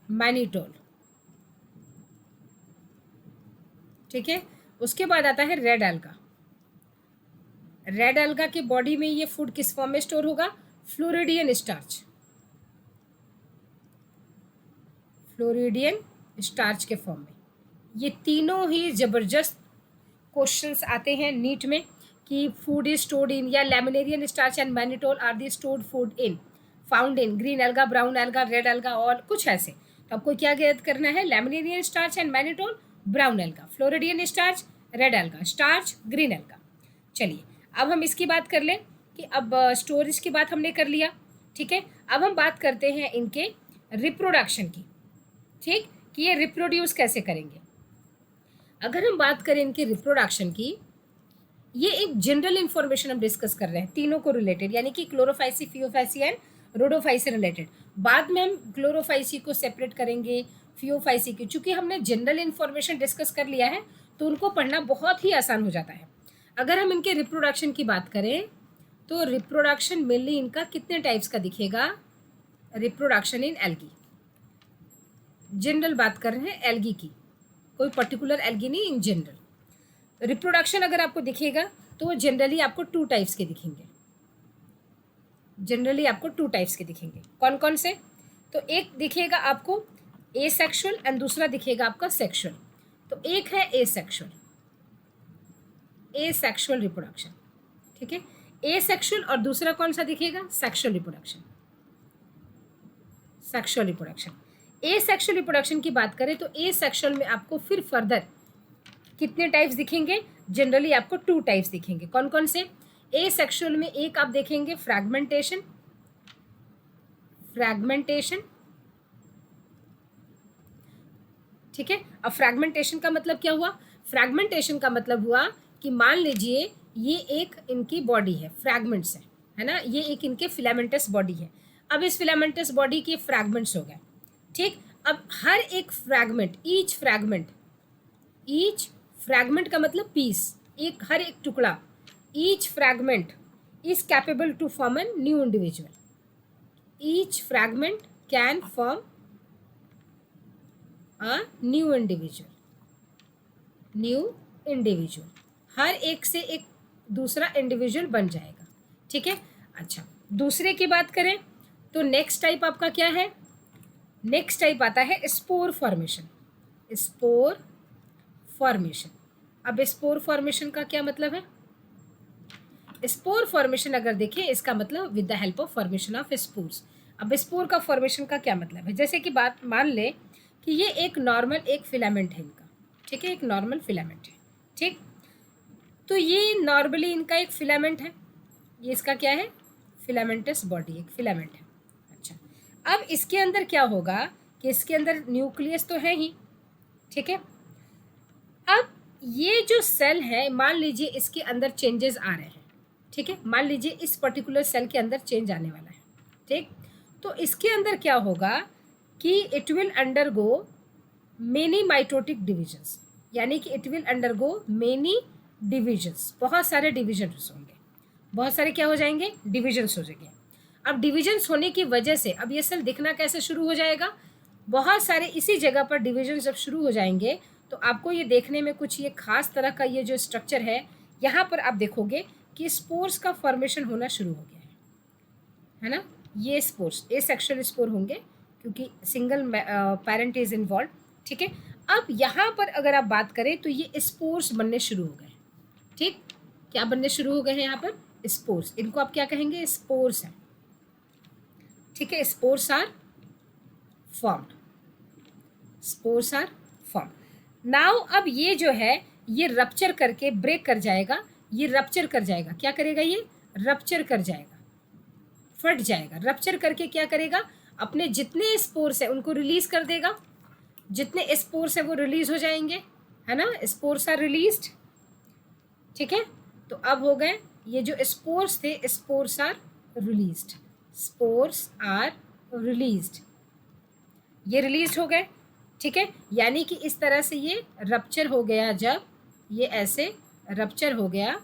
mannitol, ठीक है। उसके बाद आता है रेड एल्गा, रेड एल्गा के बॉडी में ये फूड किस फॉर्म में स्टोर होगा, फ्लोरिडियन स्टार्च, फ्लोरिडियन स्टार्च के फॉर्म में। ये तीनों ही जबरदस्त क्वेश्चंस आते हैं नीट में कि फूड इज स्टोर्ड इन, या laminarin starch and mannitol are the stored food in, found in green alga, brown alga, red alga और कुछ ऐसे। तो आपको क्या ज्ञात करना है, laminarin starch and mannitol, brown alga, floridean starch, red alga, starch, green alga. चलिए अब हम इसकी बात कर लें कि अब स्टोरेज की बात हमने कर लिया, ठीक है। अब हम बात करते हैं इनके रिप्रोडक्शन की, ठीक, कि ये रिप्रोड्यूस कैसे करेंगे। अगर हम बात करें इनके रिप्रोडक्शन की, ये एक जनरल इंफॉर्मेशन हम डिस्कस कर रहे हैं तीनों को रिलेटेड, यानी कि Chlorophyceae, Phaeophyceae and Rhodophyceae related. बाद में हम क्लोरोफाइसी को सेपरेट करेंगे फियोफाइसी की, चूंकि हमने जनरल इंफॉर्मेशन डिस्कस कर लिया है तो उनको पढ़ना बहुत ही आसान हो जाता है। अगर हम इनके रिप्रोडक्शन की बात करें तो रिप्रोडक्शन मेनली इनका कितने टाइप्स का दिखेगा, रिप्रोडक्शन इन एल्गी, जनरल बात कर रहे हैं एल्गी की, कोई पर्टिकुलर एल्गी नहीं, इन जनरल रिप्रोडक्शन अगर आपको दिखेगा तो जनरली आपको टू टाइप्स के दिखेंगे, जनरली आपको टू टाइप्स के दिखेंगे। कौन कौन से, तो एक दिखेगा आपको ए सेक्शुअल एंड दूसरा दिखेगा आपका सेक्शुअल। तो एक है ए सेक्शुअल, ए सेक्शुअल रिप्रोडक्शन, ठीक है, ए सेक्शुअल, और दूसरा कौन सा दिखेगा, सेक्शुअल रिप्रोडक्शन, सेक्शुअल रिप्रोडक्शन। ए सेक्शुअल रिप्रोडक्शन की बात करें तो ए सेक्शुअल में आपको फिर फर्दर कितने टाइप्स दिखेंगे, जनरली आपको टू टाइप्स दिखेंगे। कौन कौन से, ए सेक्शुअल में एक आप देखेंगे फ्रैगमेंटेशन, फ्रैगमेंटेशन, ठीक है। अब फ्रैगमेंटेशन का मतलब क्या हुआ, फ्रैगमेंटेशन का मतलब हुआ कि मान लीजिए ये एक इनकी बॉडी है, फ्रैगमेंट्स है ना, ये एक इनके फिलामेंटस बॉडी है। अब इस फिलामेंटस बॉडी के फ्रैगमेंट्स हो गए, ठीक। अब हर एक फ्रैगमेंट, ईच फ्रैगमेंट का मतलब पीस, एक हर एक टुकड़ा, each fragment is capable to form an new individual, each fragment can form a new individual, हर एक से एक दूसरा इंडिविजुअल बन जाएगा, ठीक है। अच्छा, दूसरे की बात करें तो नेक्स्ट टाइप आपका क्या है, नेक्स्ट टाइप आता है स्पोर फॉर्मेशन। Spore formation. अब स्पोर फॉर्मेशन का क्या मतलब है? स्पोर फॉर्मेशन अगर देखें, इसका मतलब with the help of formation of spores. अब स्पोर का फॉर्मेशन का क्या मतलब है? जैसे कि बात मान ले कि ये एक नॉर्मल एक फिलामेंट है इनका, ठीक है, एक नॉर्मल फिलामेंट है, ठीक। तो ये नॉर्मली इनका एक फिलामेंट है, ये इसका क्या है? फिलामेंटस बॉडी, एक फिलामेंट है। अच्छा, अब इसके अंदर क्या होगा कि इसके अंदर न्यूक्लियस तो है ही, ठीक है। अब ये जो सेल है, मान लीजिए इसके अंदर चेंजेस आ रहे हैं, ठीक है, मान लीजिए इस पर्टिकुलर सेल के अंदर चेंज आने वाला है, ठीक। तो इसके अंदर क्या होगा कि it will undergo many mitotic divisions, यानी कि it will undergo many divisions, बहुत सारे डिविजन्स होंगे, बहुत सारे क्या हो जाएंगे? डिविजन्स हो जाएंगे। अब डिविजन्स होने की वजह से अब ये सेल दिखना कैसे शुरू हो जाएगा? बहुत सारे इसी जगह पर डिविजन जब शुरू हो जाएंगे तो आपको ये देखने में कुछ ये खास तरह का ये जो स्ट्रक्चर है, यहाँ पर आप देखोगे कि स्पोर्स का फॉर्मेशन होना शुरू हो गया है ना। ये स्पोर्स एसेक्सुअल स्पोर होंगे क्योंकि सिंगल पेरेंट इज इन्वॉल्व, ठीक है। अब यहाँ पर अगर आप बात करें तो ये स्पोर्स बनने शुरू हो गए, ठीक। क्या बनने शुरू हो गए हैं यहाँ पर? स्पोर्स। इनको आप क्या कहेंगे? स्पोर्स है, ठीक है। Spores are formed, spores are formed. Now अब ये जो है ये रप्चर करके ब्रेक कर जाएगा, ये रप्चर कर जाएगा, क्या करेगा? ये रप्चर कर जाएगा, फट जाएगा। रप्चर करके क्या करेगा? अपने जितने स्पोर्स है उनको रिलीज कर देगा, जितने स्पोर्स है वो रिलीज हो जाएंगे, है ना। स्पोर्स आर रिलीज्ड, ठीक है। तो अब हो गए ये जो स्पोर्स थे, spores are released, spores are released, ये रिलीज हो गए, ठीक है। यानी कि इस तरह से ये रप्चर हो गया, जब ये ऐसे रप्चर हो गया,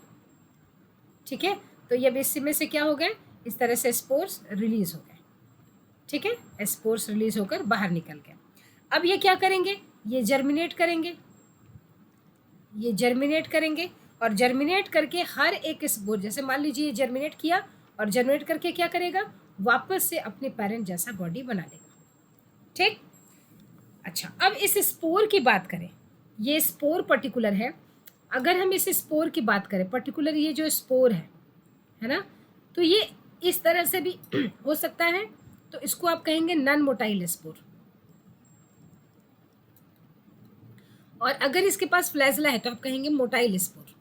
ठीक है, तो ये इसमें से क्या हो गए? इस तरह से स्पोर्स रिलीज हो गए, ठीक है। स्पोर्स रिलीज होकर बाहर निकल गए। अब ये क्या करेंगे? ये जर्मिनेट करेंगे, ये जर्मिनेट करेंगे और जर्मिनेट करके हर एक स्पोर, जैसे मान लीजिए ये जर्मिनेट किया और जर्मिनेट करके क्या करेगा? वापस से अपने पेरेंट जैसा बॉडी बना लेगा, ठीक। अच्छा, अब इस स्पोर की बात करें, ये स्पोर पर्टिकुलर है। अगर हम इस स्पोर की बात करें पर्टिकुलर, ये जो स्पोर है ना, तो ये इस तरह से भी हो सकता है, तो इसको आप कहेंगे नॉन मोटाइल स्पोर। और अगर इसके पास फ्लैजला है तो आप कहेंगे motile spore.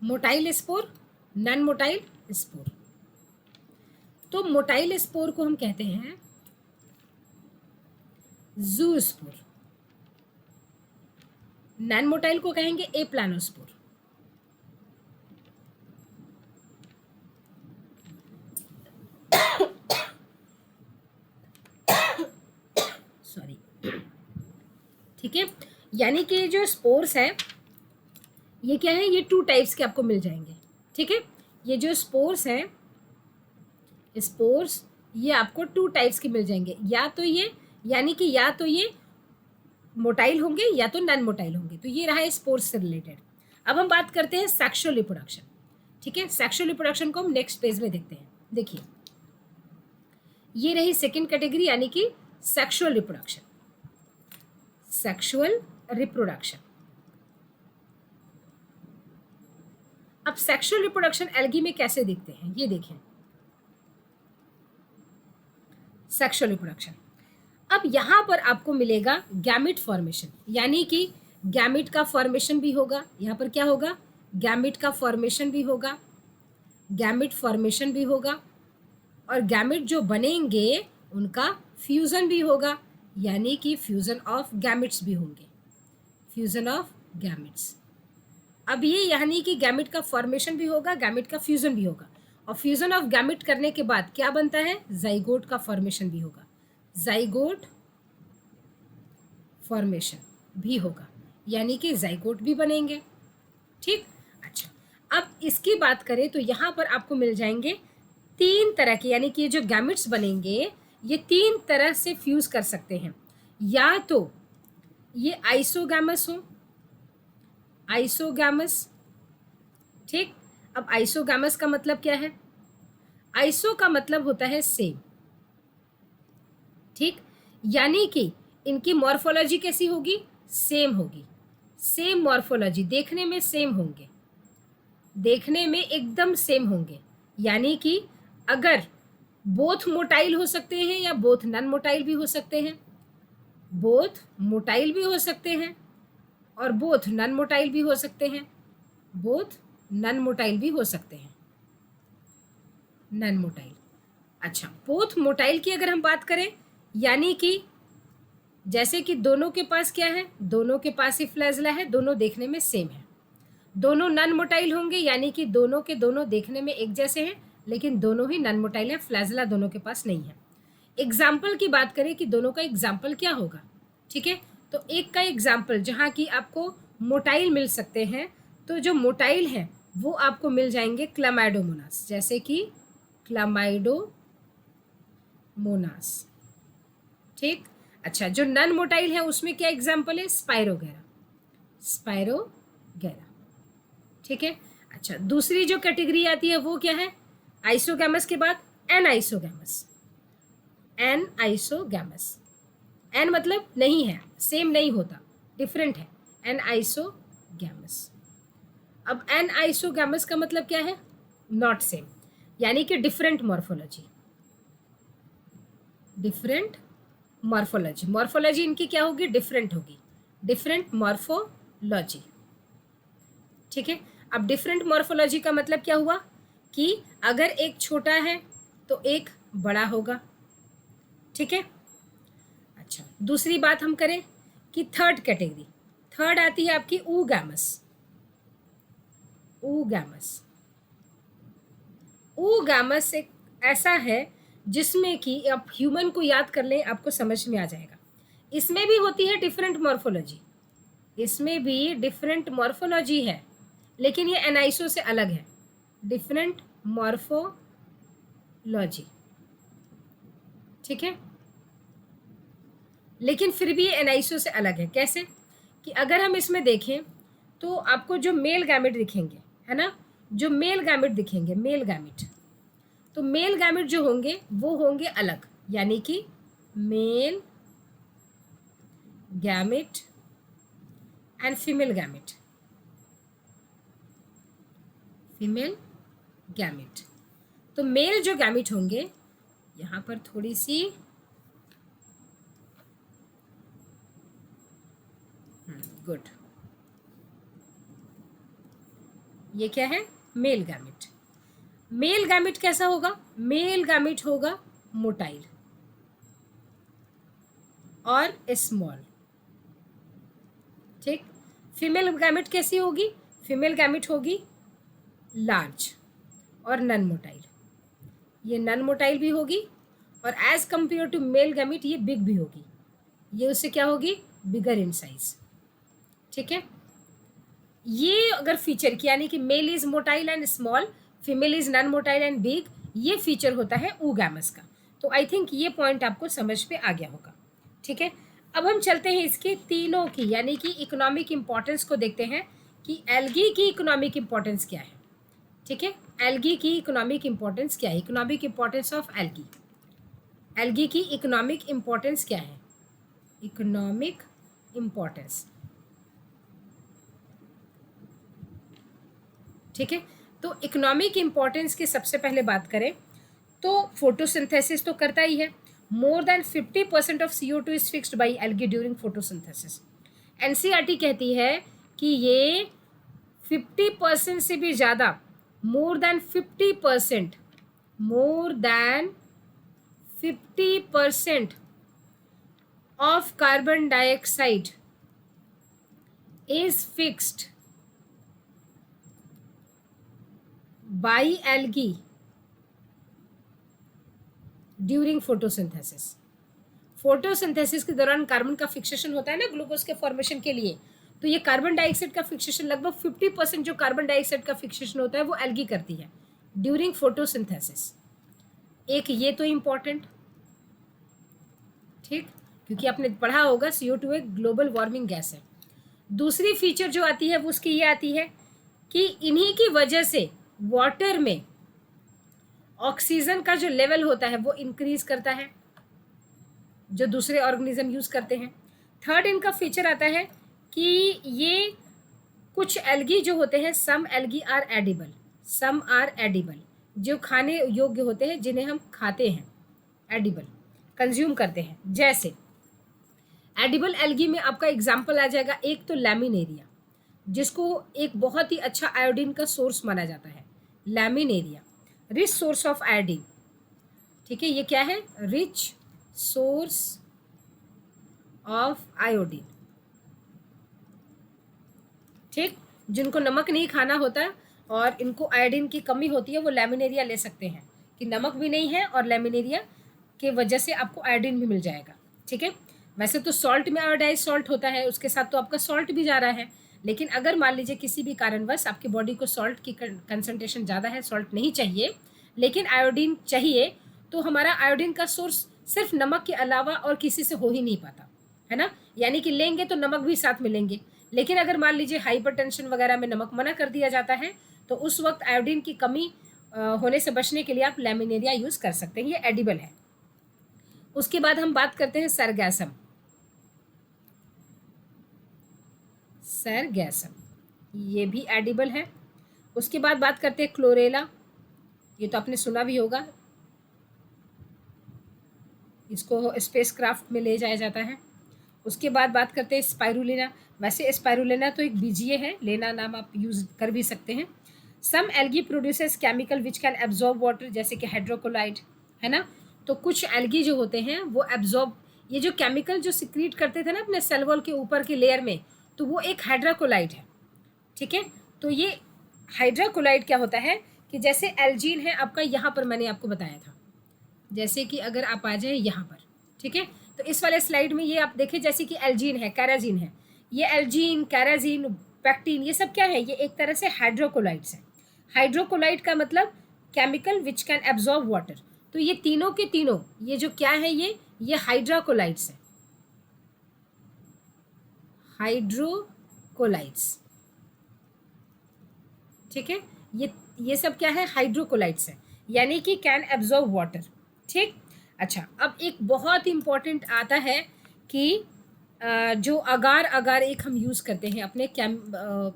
Motile spore, non motile spore. तो मोटाइल स्पोर को हम कहते हैं जूस्पोर, नॉन मोटाइल को कहेंगे एप्लानोस्पोर। सॉरी, ठीक है। यानी कि जो स्पोर्स है ये क्या है? ये 2 टाइप्स के आपको मिल जाएंगे, ठीक है। ये जो स्पोर्स हैं, स्पोर्स ये आपको 2 टाइप्स के मिल जाएंगे, या तो ये, यानी कि या तो ये मोटाइल होंगे या तो नॉन मोटाइल होंगे। तो ये रहा स्पोर्स से रिलेटेड। अब हम बात करते हैं सेक्सुअल रिप्रोडक्शन, ठीक है। सेक्सुअल रिप्रोडक्शन को हम नेक्स्ट पेज में देखते हैं। देखिए, ये रही सेकंड कैटेगरी, यानी कि सेक्सुअल रिप्रोडक्शन। Sexual reproduction. अब सेक्सुअल रिप्रोडक्शन एल्गी में कैसे दिखते हैं, ये देखें। सेक्सुअल रिप्रोडक्शन, अब यहाँ पर आपको मिलेगा गैमिट फॉर्मेशन, यानी कि गैमिट का फॉर्मेशन भी होगा। यहाँ पर क्या होगा? गैमिट का फॉर्मेशन भी होगा, गैमिट फॉर्मेशन भी होगा, और गैमिट जो बनेंगे उनका फ्यूज़न भी होगा, यानी कि फ्यूज़न ऑफ गैमिट्स भी होंगे, फ्यूज़न ऑफ गैमिट्स। अब ये यानी कि गैमिट का फॉर्मेशन भी होगा, गैमिट का फ्यूज़न भी होगा, और फ्यूज़न ऑफ गैमिट करने के बाद क्या बनता है? जाइगोट का फॉर्मेशन भी होगा, जाइगोट फॉर्मेशन भी होगा, यानी कि जाइगोट भी बनेंगे, ठीक। अच्छा, अब इसकी बात करें तो यहाँ पर आपको मिल जाएंगे 3 तरह के, यानी कि ये जो गैमिट्स बनेंगे ये 3 तरह से फ्यूज़ कर सकते हैं। या तो ये आइसोगैमस हो, आइसोगैमस, ठीक। अब आइसोगैमस का मतलब क्या है? आइसो का मतलब होता है सेम, ठीक, यानी कि इनकी मॉर्फोलॉजी कैसी होगी, सेम होगी, सेम मॉर्फोलॉजी, देखने में सेम होंगे, देखने में एकदम सेम होंगे, यानी कि अगर बोथ मोटाइल हो सकते हैं या बोथ नॉन मोटाइल भी हो सकते हैं, बोथ मोटाइल भी हो सकते हैं और बोथ नॉन मोटाइल भी हो सकते हैं, बोथ नॉन मोटाइल भी हो सकते हैं, नॉन मोटाइल। अच्छा, बोथ मोटाइल की अगर हम बात करें, यानी कि जैसे कि दोनों के पास क्या है, दोनों के पास ही फ्लैजला है, दोनों देखने में सेम है। दोनों नॉन मोटाइल होंगे, यानी कि दोनों के दोनों देखने में एक जैसे हैं, लेकिन दोनों ही नॉन मोटाइल हैं, फ्लैजला दोनों के पास नहीं है। एग्जाम्पल की बात करें कि दोनों का एग्जाम्पल क्या होगा, ठीक है, तो एक का एग्जाम्पल जहाँ की आपको मोटाइल मिल सकते हैं, तो जो मोटाइल हैं वो आपको मिल जाएंगे क्लामाइडोमोनास, जैसे कि क्लामाइडोमोनास, ठीक। अच्छा, जो नॉन मोटाइल है उसमें क्या एग्जाम्पल है, स्पाइरोगेरा, स्पाइरोगेरा, ठीक है। अच्छा, दूसरी जो कैटेगरी आती है वो क्या है, आइसोगैमस के बाद anisogamous, anisogamous, an मतलब नहीं है, सेम नहीं होता, डिफरेंट है, एन आइसोगैमस। अब एन आइसोगैमस का मतलब क्या है, नॉट सेम, यानी कि different morphology, different morphology, morphology इनकी क्या होगी, डिफरेंट होगी, डिफरेंट मॉर्फोलॉजी, ठीक है। अब डिफरेंट मॉर्फोलॉजी का मतलब क्या हुआ कि अगर एक छोटा है तो एक बड़ा होगा, ठीक है। अच्छा, दूसरी बात हम करें कि थर्ड कैटेगरी, थर्ड आती है आपकी ऊगैमस, ऊगैमस, ऊगैमस एक ऐसा है जिसमें कि आप ह्यूमन को याद कर लें, आपको समझ में आ जाएगा। इसमें भी होती है डिफरेंट मॉर्फोलॉजी, इसमें भी डिफरेंट मॉर्फोलॉजी है, लेकिन ये एनाइसो से अलग है, डिफरेंट मॉर्फोलॉजी, ठीक है, लेकिन फिर भी ये एनाइसो से अलग है। कैसे कि अगर हम इसमें देखें तो आपको जो मेल गैमेट दिखेंगे, है ना, जो मेल गैमेट दिखेंगे, मेल गैमेट, तो मेल गैमेट जो होंगे वो होंगे अलग, यानी कि male gamete and female gamete, female gamete. तो मेल जो गैमेट होंगे, यहाँ पर थोड़ी सी गुड, ये क्या है, मेल गैमेट। मेल गैमेट कैसा होगा, मेल गैमेट होगा मोटाइल और स्मॉल, ठीक। फीमेल गैमेट कैसी होगी, फीमेल गैमेट होगी लार्ज और नन मोटाइल, ये नन मोटाइल भी होगी और as compare to male gamete ये बिग भी होगी, ये उससे क्या होगी, बिगर इन साइज, ठीक है। ये अगर फीचर की, यानी कि male is motile and small, female is non motile and big, ये फीचर होता है ऊगैमस का। तो आई थिंक ये पॉइंट आपको समझ में आ गया होगा, ठीक है। अब हम चलते हैं इसके तीनों की, यानी कि इकोनॉमिक इम्पोर्टेंस को देखते हैं कि एल्गी की इकोनॉमिक इम्पोर्टेंस क्या है, ठीक है। एल्गी की इकोनॉमिक इम्पोर्टेंस क्या है, economic importance of algae, algae की इकोनॉमिक इम्पोर्टेंस क्या है, इकोनॉमिक इम्पोर्टेंस, ठीक है। तो इकोनॉमिक इम्पोर्टेंस की सबसे पहले बात करें तो फोटोसिंथेसिस तो करता ही है, more than 50% of CO2 is fixed by algae during photosynthesis. NCERT कहती है कि ये 50% से भी ज़्यादा, more than 50%, more than 50% of carbon dioxide is fixed by algae during photosynthesis. Photosynthesis के दौरान कार्बन का फिक्सेशन होता है ना ग्लूकोज के फॉर्मेशन के लिए, तो ये कार्बन डाइऑक्साइड का फिक्सेशन लगभग 50% जो कार्बन डाइऑक्साइड का फिक्सेशन होता है वो एल्गी करती है ड्यूरिंग फोटोसिंथेसिस। एक ये तो इम्पॉर्टेंट, ठीक, क्योंकि आपने पढ़ा होगा CO2 एक ग्लोबल वार्मिंग गैस है। दूसरी फीचर जो आती है वो उसकी ये आती है कि इन्हीं की वजह से वाटर में ऑक्सीजन का जो लेवल होता है वो इंक्रीज करता है, जो दूसरे ऑर्गेनिज्म यूज करते हैं। थर्ड इनका फीचर आता है कि ये कुछ एल्गी जो होते हैं, some algae are edible, some are edible, जो खाने योग्य होते हैं, जिन्हें हम खाते हैं, एडिबल कंज्यूम करते हैं। जैसे एडिबल एल्गी में आपका एग्जाम्पल आ जाएगा, एक तो लैमिनेरिया, जिसको एक बहुत ही अच्छा आयोडीन का सोर्स माना जाता है। Laminaria rich source of iodine, ठीक है, ये क्या है, रिच सोर्स ऑफ आयोडीन, ठीक। जिनको नमक नहीं खाना होता और इनको आयोडीन की कमी होती है, वो लैमिनेरिया ले सकते हैं, कि नमक भी नहीं है और लैमिनेरिया के वजह से आपको आयोडीन भी मिल जाएगा, ठीक है। वैसे तो सॉल्ट में आयोडाइज सॉल्ट होता है, उसके साथ तो आपका सॉल्ट भी जा रहा है, लेकिन अगर मान लीजिए किसी भी कारणवश आपकी बॉडी को सॉल्ट की कंसंट्रेशन ज़्यादा है, सॉल्ट नहीं चाहिए लेकिन आयोडीन चाहिए, तो हमारा आयोडीन का सोर्स सिर्फ नमक के अलावा और किसी से हो ही नहीं पाता, है ना। यानी कि लेंगे तो नमक भी साथ में लेंगे, लेकिन अगर मान लीजिए हाइपरटेंशन वगैरह में नमक मना कर दिया जाता है, तो उस वक्त आयोडीन की कमी होने से बचने के लिए आप लैमिनेरिया यूज़ कर सकते हैं, ये एडिबल है। उसके बाद हम बात करते हैं सरगैसम, सरगैसम ये भी एडिबल है। उसके बाद बात करते हैं क्लोरेला, ये तो आपने सुना भी होगा, इसको स्पेस क्राफ्ट में ले जाया जाता है। उसके बाद बात करते हैं स्पाइरुलिना, वैसे स्पाइरुलिना तो एक बीजीय है, लेना नाम आप यूज़ कर भी सकते हैं। Some algae produces chemical which can absorb water, जैसे कि हाइड्रोकोलाइड, है ना। तो कुछ एल्गी जो होते हैं वो एब्जॉर्ब, ये जो केमिकल जो सिक्रीट करते थे ना अपने सेल वॉल के ऊपर की लेयर में, तो वो एक हाइड्रोकोलाइड है, ठीक है। तो ये हाइड्रोकोलाइड क्या होता है कि जैसे एल्जीन है आपका, यहाँ पर मैंने आपको बताया था, जैसे कि अगर आप आ जाए यहाँ पर, ठीक है, तो इस वाले स्लाइड में ये आप देखें, जैसे कि एल्जीन है, कैराजीन है, ये एल्जीन, कैराजीन, पैक्टीन, ये सब क्या है, ये एक तरह से हाइड्रोकोलाइड्स है। हाइड्रोकोलाइड का मतलब chemical which can absorb water, तो ये तीनों के तीनों ये जो क्या है, ये हाइड्रोकोलाइड्स है, हाइड्रोकोलाइड्स, ठीक है। ये सब क्या है, हाइड्रोकोलाइड्स है, यानी कि कैन एब्जॉर्ब वाटर, ठीक। अच्छा, अब एक बहुत इंपॉर्टेंट आता है कि जो अगार अगार एक हम यूज़ करते हैं अपने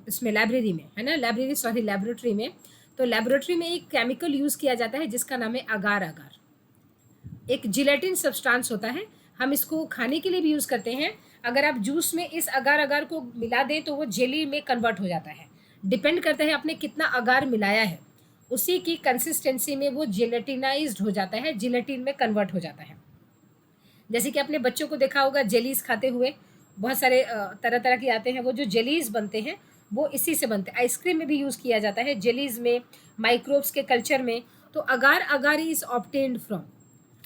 इसमें लाइब्रेरी में, है ना, लेबोरेटरी में, तो लेबोरेटरी में एक केमिकल यूज़ किया जाता है जिसका नाम है अगार अगार। एक जिलेटिन सब्सटेंस होता है, हम इसको खाने के लिए भी यूज़ करते हैं। अगर आप जूस में इस अगार अगार को मिला दें तो वो जेली में कन्वर्ट हो जाता है, डिपेंड करता है आपने कितना अगार मिलाया है, उसी की कंसिस्टेंसी में वो जिलेटिनाइज्ड हो जाता है, जिलेटिन में कन्वर्ट हो जाता है। जैसे कि अपने बच्चों को देखा होगा जेलीज खाते हुए, बहुत सारे तरह तरह के आते हैं, वो जो जेलीज बनते हैं वो इसी से बनते हैं। आइसक्रीम में भी यूज़ किया जाता है, जेलीज में, माइक्रोब्स के कल्चर में। तो agar agar is obtained from,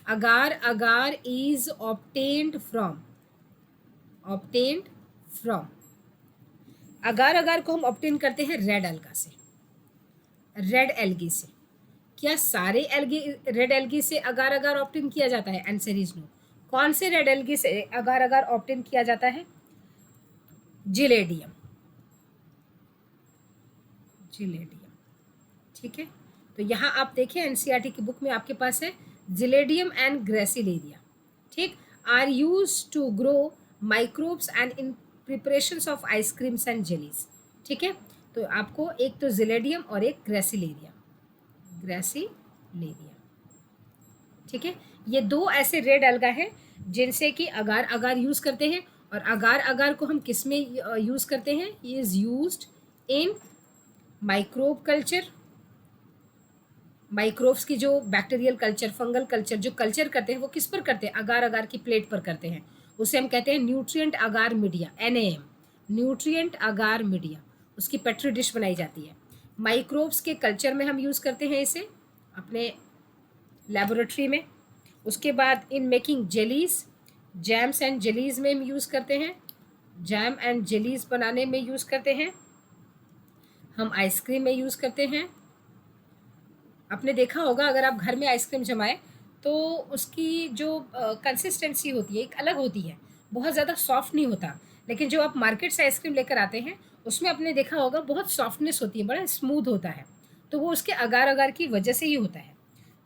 agar agar is obtained from, obtained from, agar agar को हम ऑब्टेन करते हैं रेड एल्गा से, रेड एल्गी से। क्या सारे एल्गी, रेड एल्गी से अगार अगार ऑब्टेन किया जाता है? Answer is no. कौन से रेड एल्गी से अगार अगार ऑब्टेन किया जाता है? जिलेडियम, जिलेडियम, ठीक है। तो यहाँ आप देखें एनसीईआरटी की बुक में आपके पास है जिलेडियम एंड ग्रेसिलेरिया, ठीक, are use to grow microbes and in preparations of ice creams and jellies, ठीक है। तो आपको एक तो जिलेडियम और एक ग्रेसिलेरिया, ग्रेसिलेरिया, ठीक है। ये दो ऐसे रेड अलगा हैं जिनसे कि अगार अगार यूज़ करते हैं। और अगार अगार को हम किस में यूज़ करते हैं? ये is used in microbe culture, microbes की जो बैक्टीरियल कल्चर, फंगल कल्चर जो कल्चर करते हैं वो किस पर करते हैं? अगार अगार की प्लेट पर करते हैं। उसे हम कहते हैं न्यूट्रिएंट अगार मीडिया, NAM, न्यूट्रिएंट अगार मीडिया, उसकी पेट्री डिश बनाई जाती है। माइक्रोब्स के कल्चर में हम यूज़ करते हैं इसे अपने लेबोरेटरी में। उसके बाद in making jellies, jams and jellies में हम यूज़ करते हैं, जैम एंड जेलीज बनाने में यूज़ करते हैं। हम आइसक्रीम में यूज़ करते हैं। आपने देखा होगा अगर आप घर में आइसक्रीम जमाएं तो उसकी जो कंसिस्टेंसी होती है एक अलग होती है, बहुत ज़्यादा सॉफ्ट नहीं होता। लेकिन जो आप मार्केट से आइसक्रीम लेकर आते हैं उसमें आपने देखा होगा बहुत सॉफ्टनेस होती है, बड़ा स्मूथ होता है। तो वो उसके अगार अगार की वजह से ही होता है,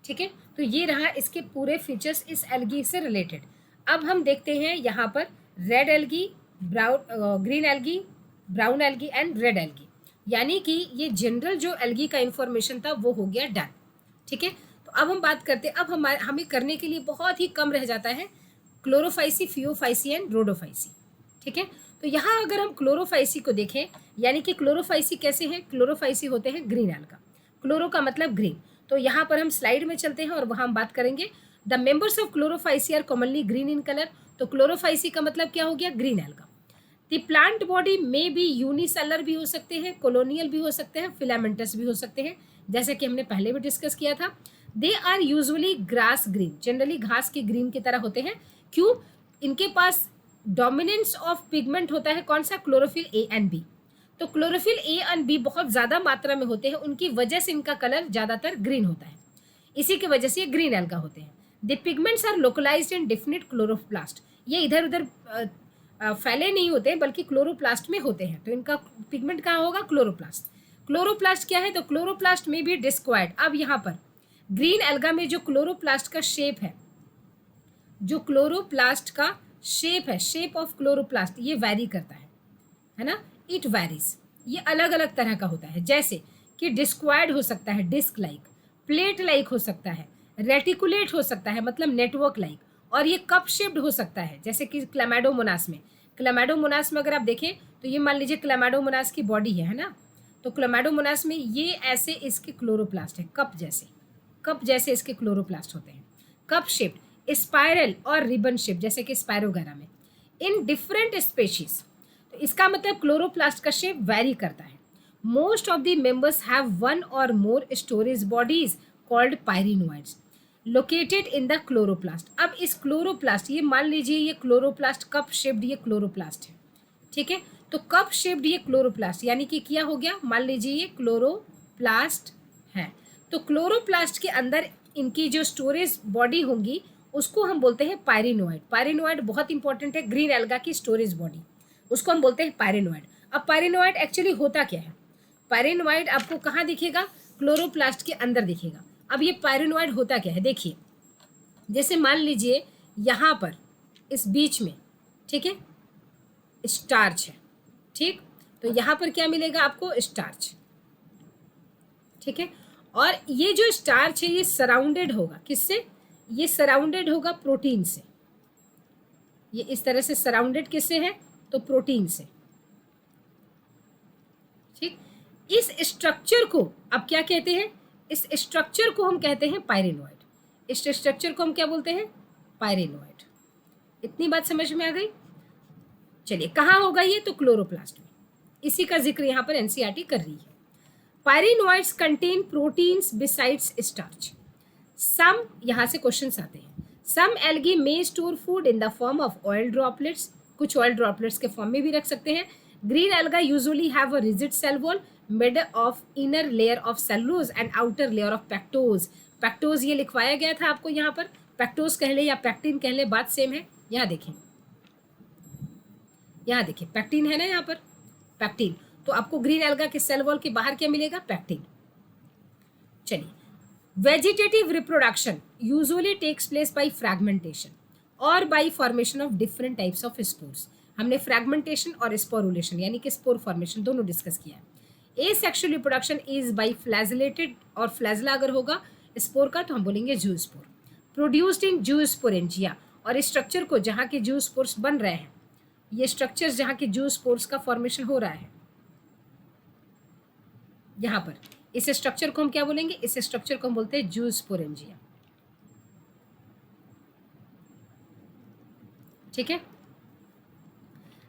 ठीक है, तो ये रहा इसके पूरे फीचर्स इस एल्गी से रिलेटेड। अब हम देखते हैं यहाँ पर red algae, brown green algae, brown algae and red algae, यानी कि ये जनरल जो एल्गी का इंफॉर्मेशन था वो हो गया डन। ठीक है, तो अब हम बात करते हैं, अब हमें करने के लिए बहुत ही कम रह जाता है क्लोरोफाइसी, फियोफाइसी एंड रोडोफाइसी। ठीक है, तो यहाँ अगर हम क्लोरोफाइसी को देखें, यानी कि क्लोरोफाइसी कैसे हैं, क्लोरोफाइसी होते हैं ग्रीन एल्गा, क्लोरो का मतलब ग्रीन। तो यहाँ पर हम स्लाइड में चलते हैं और वहाँ हम बात करेंगे the members of Chlorophyceae are commonly green in colour. तो क्लोरोफाइसी का मतलब क्या हो गया, green alga. The plant body में भी यूनिसेलर भी हो सकते हैं, कॉलोनियल भी हो सकते हैं, फिलामेंटस भी हो सकते हैं, जैसे कि हमने पहले भी डिस्कस किया था। They are usually grass green, generally घास के ग्रीन की तरह होते हैं। क्यों, इनके पास डोमिनेंस ऑफ पिगमेंट होता है, कौन सा, क्लोरोफिल ए एंड बी। तो क्लोरोफिल ए एंड बी बहुत ज़्यादा मात्रा में होते हैं, उनकी वजह से इनका कलर ज़्यादातर ग्रीन होता है, इसी की वजह से ये ग्रीन एल्गा होते हैं। The pigments are localised in definite chloroplast, ये इधर उधर फैले नहीं होते हैं बल्कि क्लोरोप्लास्ट में होते हैं। तो इनका पिगमेंट कहाँ होगा, क्लोरोप्लास्ट। क्लोरोप्लास्ट क्या है, तो क्लोरोप्लास्ट में भी डिस्क्वायर्ड। अब यहाँ पर ग्रीन एल्गा में जो क्लोरोप्लास्ट का शेप है, जो क्लोरोप्लास्ट का शेप है, शेप ऑफ क्लोरोप्लास्ट, ये वैरी करता है ना, इट वैरीज, ये अलग अलग तरह का होता है। जैसे कि डिस्क्वायर्ड हो सकता है, डिस्क लाइक, प्लेट लाइक हो सकता है, रेटिकुलेट हो सकता है मतलब नेटवर्क लाइक, और ये कप शेप्ड हो सकता है, जैसे कि क्लैमाडोमोनास में। क्लैमाडोमोनास में अगर आप देखें तो ये मान लीजिए क्लैमाडोमोनास की बॉडी है ना, तो क्लैमाडोमोनास में ये ऐसे इसके क्लोरोप्लास्ट है, कप जैसे इसके क्लोरोप्लास्ट होते हैं, कप शेप्ड, स्पाइरल और रिबन शेप, जैसे कि स्पायरोगैरा में, इन डिफरेंट स्पेशीज। तो इसका मतलब क्लोरोप्लास्ट का शेप वैरी करता है। Most of the members have one or more storage bodies called pyrenoids located in the chloroplast. अब इस क्लोरोप्लास्ट, ये मान लीजिए ये क्लोरोप्लास्ट कप शेप्ड ये क्लोरोप्लास्ट है, ठीक है, तो कप शेप्ड ये क्लोरोप्लास्ट, यानी कि क्या हो गया, मान लीजिए ये क्लोरोप्लास्ट है, तो क्लोरोप्लास्ट के अंदर इनकी जो स्टोरेज बॉडी होंगी उसको हम बोलते हैं पायरिनोइड। पायरिनोइड बहुत इंपॉर्टेंट है, ग्रीन एल्गा की स्टोरेज बॉडी, उसको हम बोलते हैं पायरिनोइड। अब पायरिनोइड एक्चुअली होता क्या है, पायरिनोइड आपको कहाँ दिखेगा, क्लोरोप्लास्ट के अंदर दिखेगा। अब ये पायरिनोइड होता क्या है, देखिए, जैसे मान लीजिए यहाँ पर इस बीच में, ठीक है, स्टार्च है, ठीक, तो यहाँ पर क्या मिलेगा आपको, स्टार्च, ठीक है, और ये जो स्टार्च है ये सराउंडेड होगा किससे, ये सराउंडेड होगा प्रोटीन से, ये इस तरह से सराउंडेड किससे है, तो प्रोटीन से, ठीक। इस स्ट्रक्चर को अब क्या कहते हैं, इस स्ट्रक्चर को हम कहते हैं पायरिनोइड। इस स्ट्रक्चर को हम क्या बोलते हैं, पायरिनोइड। इतनी बात समझ में आ गई। चलिए कहाँ होगा ये, तो क्लोरोप्लास्ट में, इसी का जिक्र यहाँ पर एनसीईआरटी कर रही है। Pyrenoids contain proteins besides starch. Some, यहाँ से क्वेश्चंस आते हैं, some algae may store food in the form of oil droplets, कुछ ऑयल ड्रॉपलेट्स के फॉर्म में भी रख सकते हैं। Green alga usually have a rigid cell wall made of inner layer of cellulose and outer layer of pectose. Pectose ये लिखवाया गया था आपको यहाँ पर, पैक्टोज कह ले या पैक्टिन कह ले, बात सेम है। यहाँ देखें, यहाँ देखिए पैक्टिन है ना, यहाँ पर पैक्टिन, तो आपको ग्रीन एल्गा के सेल वॉल के बाहर क्या मिलेगा, पैक्टिन। चलिए, vegetative reproduction usually takes place by fragmentation और by formation of different types of spores. हमने फ्रैगमेंटेशन और स्पोरुलेशन यानी कि स्पोर फॉर्मेशन दोनों डिस्कस किया है। Asexual reproduction is by flagellated, और फ्लैजिला अगर होगा स्पोर का तो हम बोलेंगे जूस्पोर, प्रोड्यूस्ड इन जूस्पोरेंजिया। और इस स्ट्रक्चर को जहाँ के जूस्पोर्स बन रहे हैं, ये स्ट्रक्चर्स जहाँ के जूस्पोर्स का फॉर्मेशन हो रहा है, यहाँ पर इस स्ट्रक्चर को हम क्या बोलेंगे, इस स्ट्रक्चर को हम बोलते हैं जूस्पोरेंजिया, ठीक है।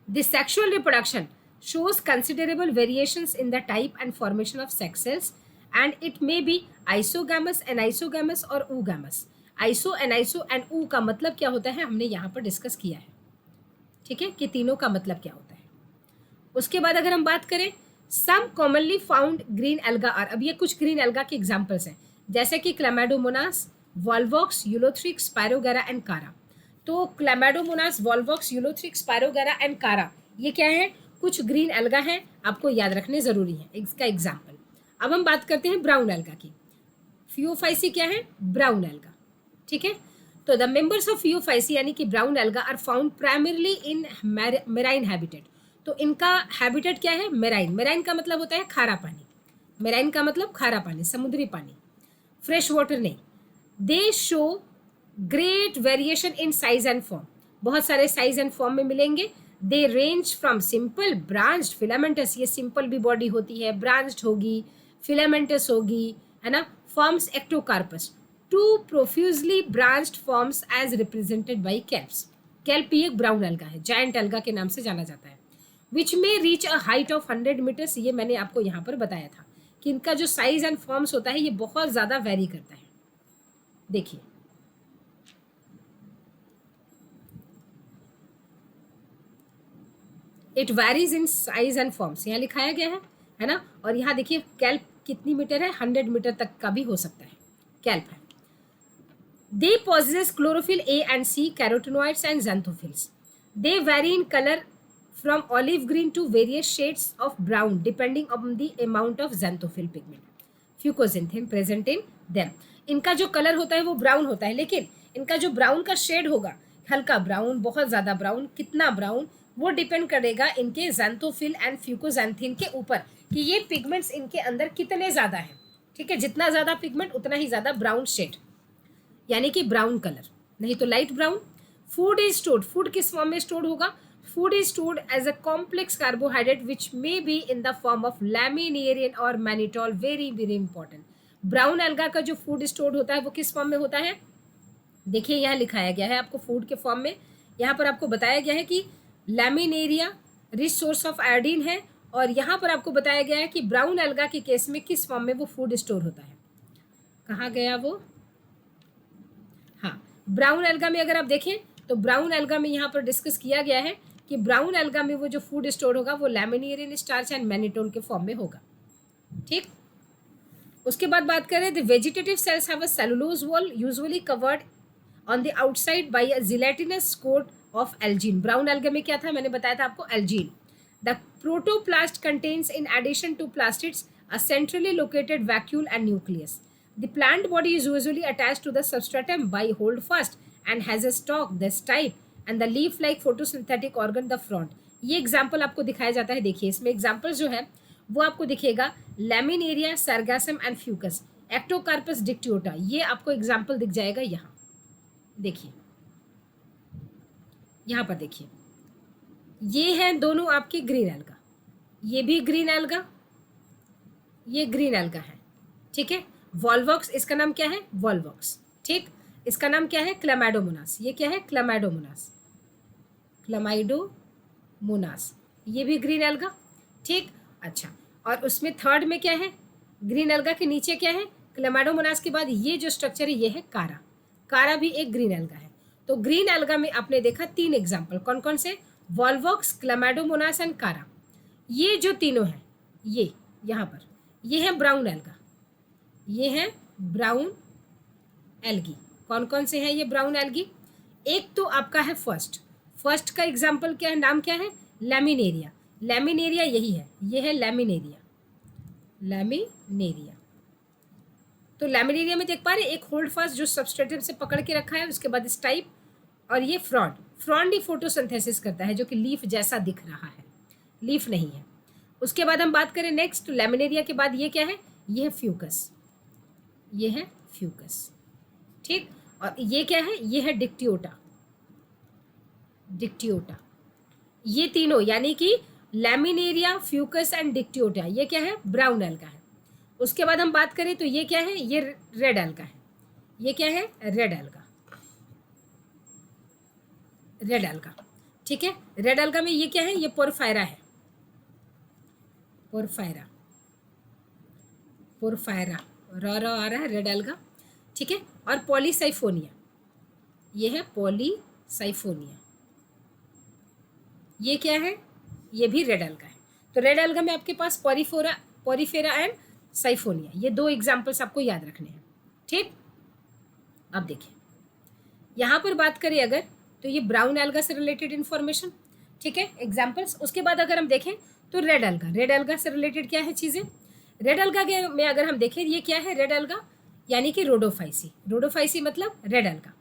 The sexual reproduction shows considerable variations in the type and formation of sex cells and it may be isogamous, anisogamous और oogamous। आइसो, एनाइसो एंड ऊ का मतलब क्या होता है हमने यहाँ पर डिस्कस किया है, ठीक है, कि तीनों का मतलब क्या होता है। उसके बाद अगर हम बात करें some commonly found green alga are, अब ये कुछ ग्रीन एल्गा के एग्जाम्पल्स हैं, जैसे कि क्लैमाडोमोनास, वॉल्वॉक्स, यूलोथ्रिक्स, स्पायरोगैरा एंड कारा। तो क्लैमाडोमोनास, वॉल्वॉक्स, यूलोथ्रिक्स, स्पायरोगैरा एंड कारा ये क्या है, कुछ ग्रीन एल्गा हैं, आपको याद रखने ज़रूरी है इसका एग्जाम्पल। अब हम बात करते हैं ब्राउन एल्गा की। फियोफाइसी क्या है? Brown alga. ठीक है, तो द मेंबर्स ऑफ फियोफाइसी यानी कि brown alga are found primarily in marine habitat. तो इनका हैबिटेट क्या है? मेराइन। मेराइन का मतलब होता है खारा पानी। मेराइन का मतलब खारा पानी, समुद्री पानी, फ्रेश वाटर नहीं। They show great variation in size and form, बहुत सारे साइज एंड फॉर्म में मिलेंगे। They range from simple branched filamentous, ये सिंपल भी बॉडी होती है, ब्रांच्ड होगी, फिलामेंटस होगी, है ना, forms Ectocarpus, to profusely branched forms as represented by kelps. Kelp भी एक ब्राउन एल्गा है, जायंट एल्गा के नाम से जाना जाता है, which may reach a height of 100 metres. ये मैंने आपको यहाँ पर बताया था कि इनका जो साइज एंड फॉर्म्स होता है ये बहुत ज़्यादा वेरी करता है। देखिए it varies in size and forms, यहाँ लिखाया गया है ना। और यहाँ देखिए कैल्प कितनी मीटर है? 100 मीटर तक का भी हो सकता है, कैल्प है। They possess chlorophyll a and c, carotenoids and xanthophylls. They vary in colour from olive green to various shades of brown depending on the amount of xanthophyll pigment fucoxanthin present in them. इनका जो colour होता है वो brown होता है, लेकिन इनका जो ब्राउन का शेड होगा, हल्का ब्राउन, बहुत ज़्यादा ब्राउन, कितना ब्राउन, वो डिपेंड करेगा इनके ज़ैंथोफिल एंड फ्यूकोजेंथिन के ऊपर कि ये पिगमेंट्स इनके अंदर कितने ज़्यादा हैं। ठीक है, जितना ज़्यादा पिगमेंट उतना ही ज़्यादा ब्राउन शेड, यानी कि ब्राउन कलर, नहीं तो light brown. Food is stored, food किस फॉर्म में स्टोर्ड होगा? Food is stored as a complex carbohydrate which may be in the form of laminarin और mannitol. Very very important, brown alga का जो food stored होता है वो किस फॉर्म में होता है? देखिए यहाँ लिखाया गया है आपको फूड के फॉर्म में, यहाँ पर आपको बताया गया है कि laminaria rich source of iodine है, और यहाँ पर आपको बताया गया है कि ब्राउन एल्गा के केस में किस फॉर्म में वो फूड स्टोर होता है। कहाँ गया वो? हाँ, ब्राउन एल्गा में अगर आप देखें तो ब्राउन एल्गा में यहाँ पर डिस्कस किया गया है कि ब्राउन एल्गा में वो जो फूड स्टोर होगा वो लैमिनेरियन स्टार्च एंड मैनिटोल के फॉर्म में होगा। ठीक, उसके बाद बात करें the vegetative cells have a cellulose wall usually covered on the outside by a gelatinous coat of algin. Brown alga में क्या था? मैंने बताया था आपको, algin. The protoplast contains in addition to plastids a centrally located vacuole and nucleus. The plant body is usually attached to the substratum by holdfast and has a stalk, the stipe, and the leaf-like photosynthetic organ, the frond. ये example आपको दिखाया जाता है। देखिए इसमें example जो है वो आपको दिखेगा laminaria, sargassum and Fucus, Ectocarpus Dictyota, ये आपको एग्जाम्पल दिख जाएगा यहाँ। देखिए यहाँ पर देखिए, ये हैं दोनों आपके ग्रीन एल्गा, ये भी ग्रीन एल्गा, ये ग्रीन एल्गा है। ठीक है, वॉल्वॉक्स, इसका नाम क्या है? वॉल्वॉक्स। ठीक, इसका नाम क्या है? क्लैमाइडोमोनास। ये क्या है? क्लैमाइडोमोनास, क्लैमाइडोमोनास, ये भी ग्रीन एल्गा। ठीक, अच्छा, और उसमें थर्ड में क्या है? ग्रीन एल्गा के नीचे क्या है? क्लैमाइडोमोनास के बाद ये जो स्ट्रक्चर है ये है कारा। कारा भी एक ग्रीन एल्गा है। तो ग्रीन एल्गा में आपने देखा 3 एग्जाम्पल, कौन कौन से? वॉल्वॉक्स, क्लैमाइडोमोनास एंड कारा। ये जो तीनों हैं, ये यहाँ पर, ये है ब्राउन एल्गा, ये है ब्राउन एल्गी। कौन कौन से हैं ये ब्राउन एल्गी? एक तो आपका है फर्स्ट का एग्जाम्पल क्या है, नाम क्या है? लैमिनेरिया। लैमिनेरिया यही है, ये है लैमिनेरिया, लैमिनेरिया। तो लैमिनेरिया में देख पा रहे एक होल्ड फास्ट जो सबस्ट्रेटम से पकड़ के रखा है, उसके बाद स्टाइप, और ये फ्रॉन्ड। फ्रॉन्ड ही फोटोसिंथेसिस करता है, जो कि लीफ जैसा दिख रहा है, लीफ नहीं है। उसके बाद हम बात करें नेक्स्ट, लैमिनेरिया के बाद ये क्या है? ये है फ्यूकस, ये है फ्यूकस। ठीक, और ये क्या है? ये है डिक्टियोटा, डिक्टियोटा। ये तीनों यानी कि लैमिनेरिया, फ्यूकस एंड डिक्टियोटा, ये क्या है? ब्राउन एल्गा है। उसके बाद हम बात करें तो ये क्या है? ये रेड एल्गा है। ये क्या है? Red alga, red alga. ठीक है, रेड एल्गा में ये क्या है? ये पोरफायरा है, पोरफायरा, पोरफायरा, र आ रहा है, रेड एल्गा। ठीक है, और पॉलीसाइफोनिया, ये है पॉलीसाइफोनिया। ये क्या है? ये भी रेड एल्गा है। तो रेड एल्गा में आपके पास पॉरीफेरा एंड साइफोनिया, ये 2 एग्जाम्पल्स आपको याद रखने हैं। ठीक, अब देखिए यहाँ पर बात करें अगर, तो ये ब्राउन एल्गा से रिलेटेड इन्फॉर्मेशन। ठीक है, एग्जाम्पल्स। उसके बाद अगर हम देखें तो रेड एल्गा, रेड एल्गा से रिलेटेड क्या है चीज़ें? रेड एल्गा में अगर हम देखें, ये क्या है? रेड एल्गा, यानी कि रोडोफाइसी। रोडोफाइसी मतलब रेड एल्गा।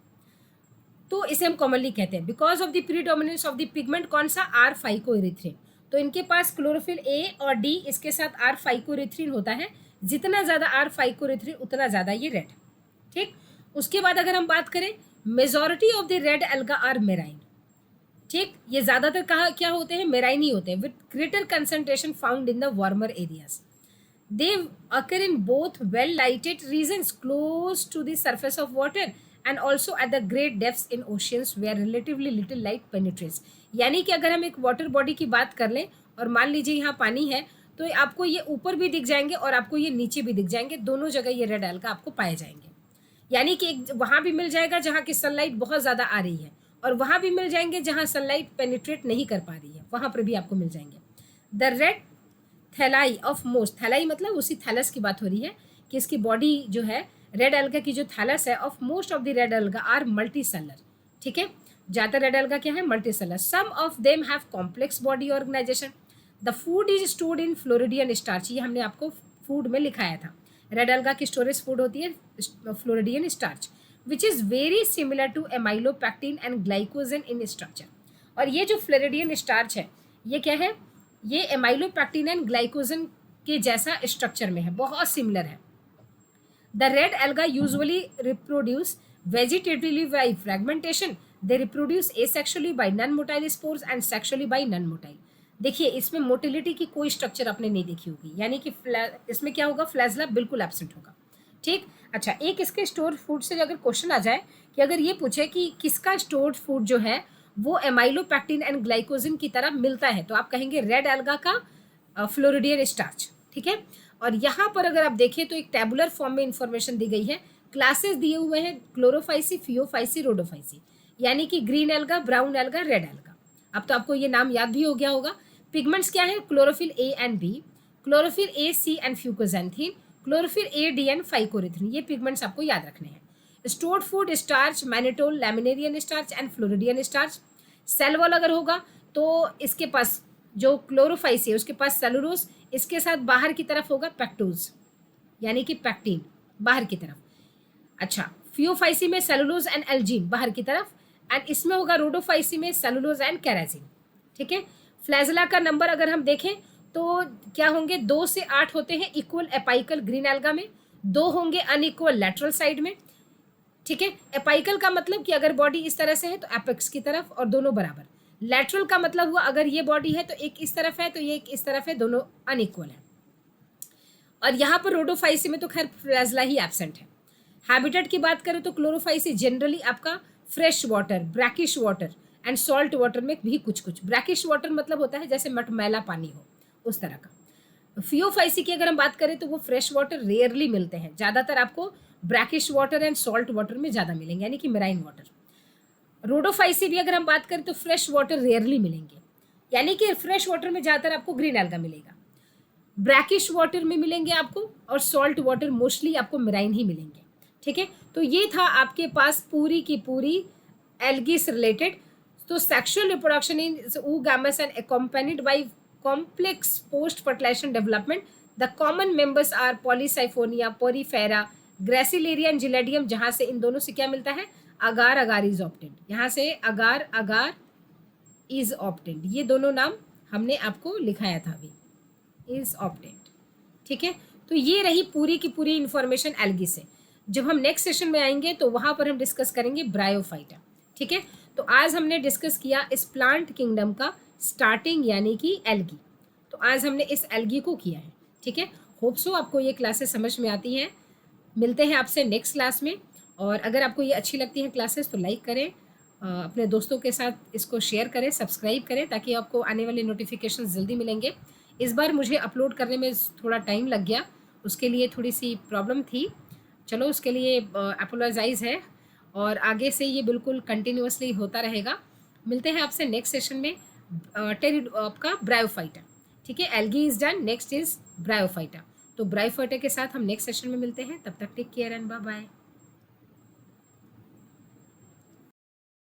तो इसे हम कॉमनली कहते हैं because of the predominance of the pigment कौन सा, आर फाइकोइरिथ्रिन। तो इनके पास क्लोरोफिल ए और डी, इसके साथ आर फाइकोइरिथ्रिन होता है। जितना ज़्यादा आर फाइकोइरिथ्रिन उतना ज़्यादा ये रेड। ठीक, उसके बाद अगर हम बात करें, majority of the red alga are marine. ठीक, ये ज़्यादातर कहाँ क्या होते हैं, मेराइन ही होते हैं, with greater concentration found in the warmer areas. They occur in both well-lighted regions close to the surface of water and also at the great depths in oceans where relatively little light penetrates। यानी कि अगर हम एक water body की बात कर लें और मान लीजिए यहाँ पानी है, तो आपको ये ऊपर भी दिख जाएंगे और आपको ये नीचे भी दिख जाएंगे, दोनों जगह ये रेड एल्गा आपको पाए जाएंगे। यानी कि एक वहाँ भी मिल जाएगा जहाँ की सनलाइट बहुत ज़्यादा आ रही है, और वहाँ भी मिल जाएंगे जहाँ सनलाइट पेनिट्रेट नहीं कर पा रही है, वहाँ पर भी आपको मिल जाएंगे। द रेड थैलाई ऑफ मोस्ट, थैलाई मतलब उसी थैलस की बात हो रही है कि इसकी बॉडी जो है रेड एल्गा की जो थैलस है, of most of the red alga are multicellular. ठीक है, ज़्यादातर रेड एल्गा क्या है, multicellular. Some of them have complex body organisation. The food is stored in floridean starch, ये हमने आपको फूड में लिखाया था। रेड एल्गा की स्टोरेज फूड होती है floridean starch, which is very similar to amylopectin and glycogen in structure. और ये जो फ्लोरिडियन स्टार्च है, ये क्या है, ये एमाइलोपैक्टिन एंड ग्लाइकोजन के जैसा स्ट्रक्चर में है, बहुत सिमिलर है। The red alga usually reproduce vegetatively by fragmentation, they reproduce asexually by non motile spores and sexually by non motile. देखिए इसमें मोटिलिटी की कोई स्ट्रक्चर आपने नहीं देखी होगी, यानी कि इसमें क्या होगा, फ्लैजला बिल्कुल एब्सेंट होगा। ठीक, अच्छा, एक इसके स्टोर फूड से अगर क्वेश्चन आ जाए कि अगर ये पूछे कि किसका स्टोर्ड फूड जो है वो एमाइलोपैक्टिन एंड ग्लाइकोजन की तरह मिलता है, तो आप कहेंगे रेड एल्गा का फ्लोरिडियन स्टार्च। ठीक है, और यहाँ पर अगर आप देखें तो एक टेबुलर फॉर्म में इंफॉर्मेशन दी गई है, क्लासेस दिए हुए हैं, क्लोरोफाइसी, फियोफाइसी, रोडोफाइसी, यानी कि green alga, brown alga, red alga. अब तो आपको ये नाम याद भी हो गया होगा। पिगमेंट्स क्या है, chlorophyll a and b, chlorophyll a c and fucoxanthin, chlorophyll a d and phycoerythrin, ये पिगमेंट्स आपको याद रखने हैं। Stored food starch, mannitol, laminarin starch and floridean starch. Cell wall अगर होगा तो इसके पास जो क्लोरोफाइसी है उसके पास सेलुलोज, इसके साथ बाहर की तरफ होगा पैक्टोज, यानी कि पैक्टीन बाहर की तरफ। अच्छा, फियोफाइसी में सेलुलोज एंड एल्जीन बाहर की तरफ, एंड इसमें होगा रोडोफाइसी में सेलुलोज एंड कैराजिन। ठीक है, फ्लैजला का नंबर अगर हम देखें तो क्या होंगे, 2 से 8 होते हैं इक्वल एपाइकल ग्रीन एल्गा में, 2 होंगे अनइक्वल लेटरल साइड में। ठीक है, एपाइकल का मतलब कि अगर बॉडी इस तरह से है तो एपेक्स की तरफ और दोनों बराबर। लेटरल का मतलब हुआ अगर ये बॉडी है तो एक इस तरफ है तो ये एक इस तरफ है, दोनों अनइक्वल है। और यहाँ पर रोडोफाइसी में तो खैर फ्लैजला ही एब्सेंट है। हैबिटेट की बात करें तो क्लोरोफाइसी जनरली आपका fresh water, brackish water and salt water में भी कुछ कुछ। ब्रैकिश वाटर मतलब होता है जैसे मटमैला पानी हो, उस तरह का। फियोफाइसी की अगर हम बात करें तो वो फ्रेश वाटर रेयरली मिलते हैं, ज़्यादातर आपको brackish water and salt water में ज़्यादा मिलेंगे, यानी कि मेराइन वाटर। रोडोफाइसी भी अगर हम बात करें तो फ्रेश वाटर रेयरली मिलेंगे, यानी कि फ्रेश वाटर में ज़्यादातर आपको ग्रीन एल्गा मिलेगा, ब्रैकिश वाटर में मिलेंगे आपको, और सॉल्ट वाटर मोस्टली आपको मेराइन ही मिलेंगे। ठीक है, तो ये था आपके पास पूरी की पूरी एल्गी से रिलेटेड। तो sexual reproduction in oogamous and accompanied by complex post fertilization development. The common members are Polysyphonia, Porifera, Gracilaria and Giladium, जहाँ से इन दोनों से क्या मिलता है, अगार अगार इज ऑप्टेंड, यहाँ से अगार अगार इज ऑप्टेंड, ये दोनों नाम हमने आपको लिखाया था अभी, इज ऑप्टेंड। ठीक है, तो ये रही पूरी की पूरी इंफॉर्मेशन एल्गी से। जब हम नेक्स्ट सेशन में आएंगे तो वहाँ पर हम डिस्कस करेंगे ब्रायोफाइटा। ठीक है, तो आज हमने डिस्कस किया इस प्लांट किंगडम का स्टार्टिंग, यानी कि एल्गी। तो आज हमने इस एल्गी को किया है। ठीक है, होप सो आपको ये क्लासेस समझ में आती हैं। मिलते हैं आपसे नेक्स्ट क्लास में, और अगर आपको ये अच्छी लगती हैं क्लासेस तो लाइक करें, अपने दोस्तों के साथ इसको शेयर करें, सब्सक्राइब करें, ताकि आपको आने वाले नोटिफिकेशन जल्दी मिलेंगे। इस बार मुझे अपलोड करने में थोड़ा टाइम लग गया, उसके लिए थोड़ी सी प्रॉब्लम थी, चलो उसके लिए अपोलोजाइज है, और आगे से ये बिल्कुल कंटिन्यूसली होता रहेगा। मिलते हैं आपसे नेक्स्ट सेशन में आपका ब्रायोफाइटा। ठीक है, algae is done, next is bryophyta. तो ब्रायोफाइटा के साथ हम नेक्स्ट सेशन में मिलते हैं, तब तक take care and bye bye.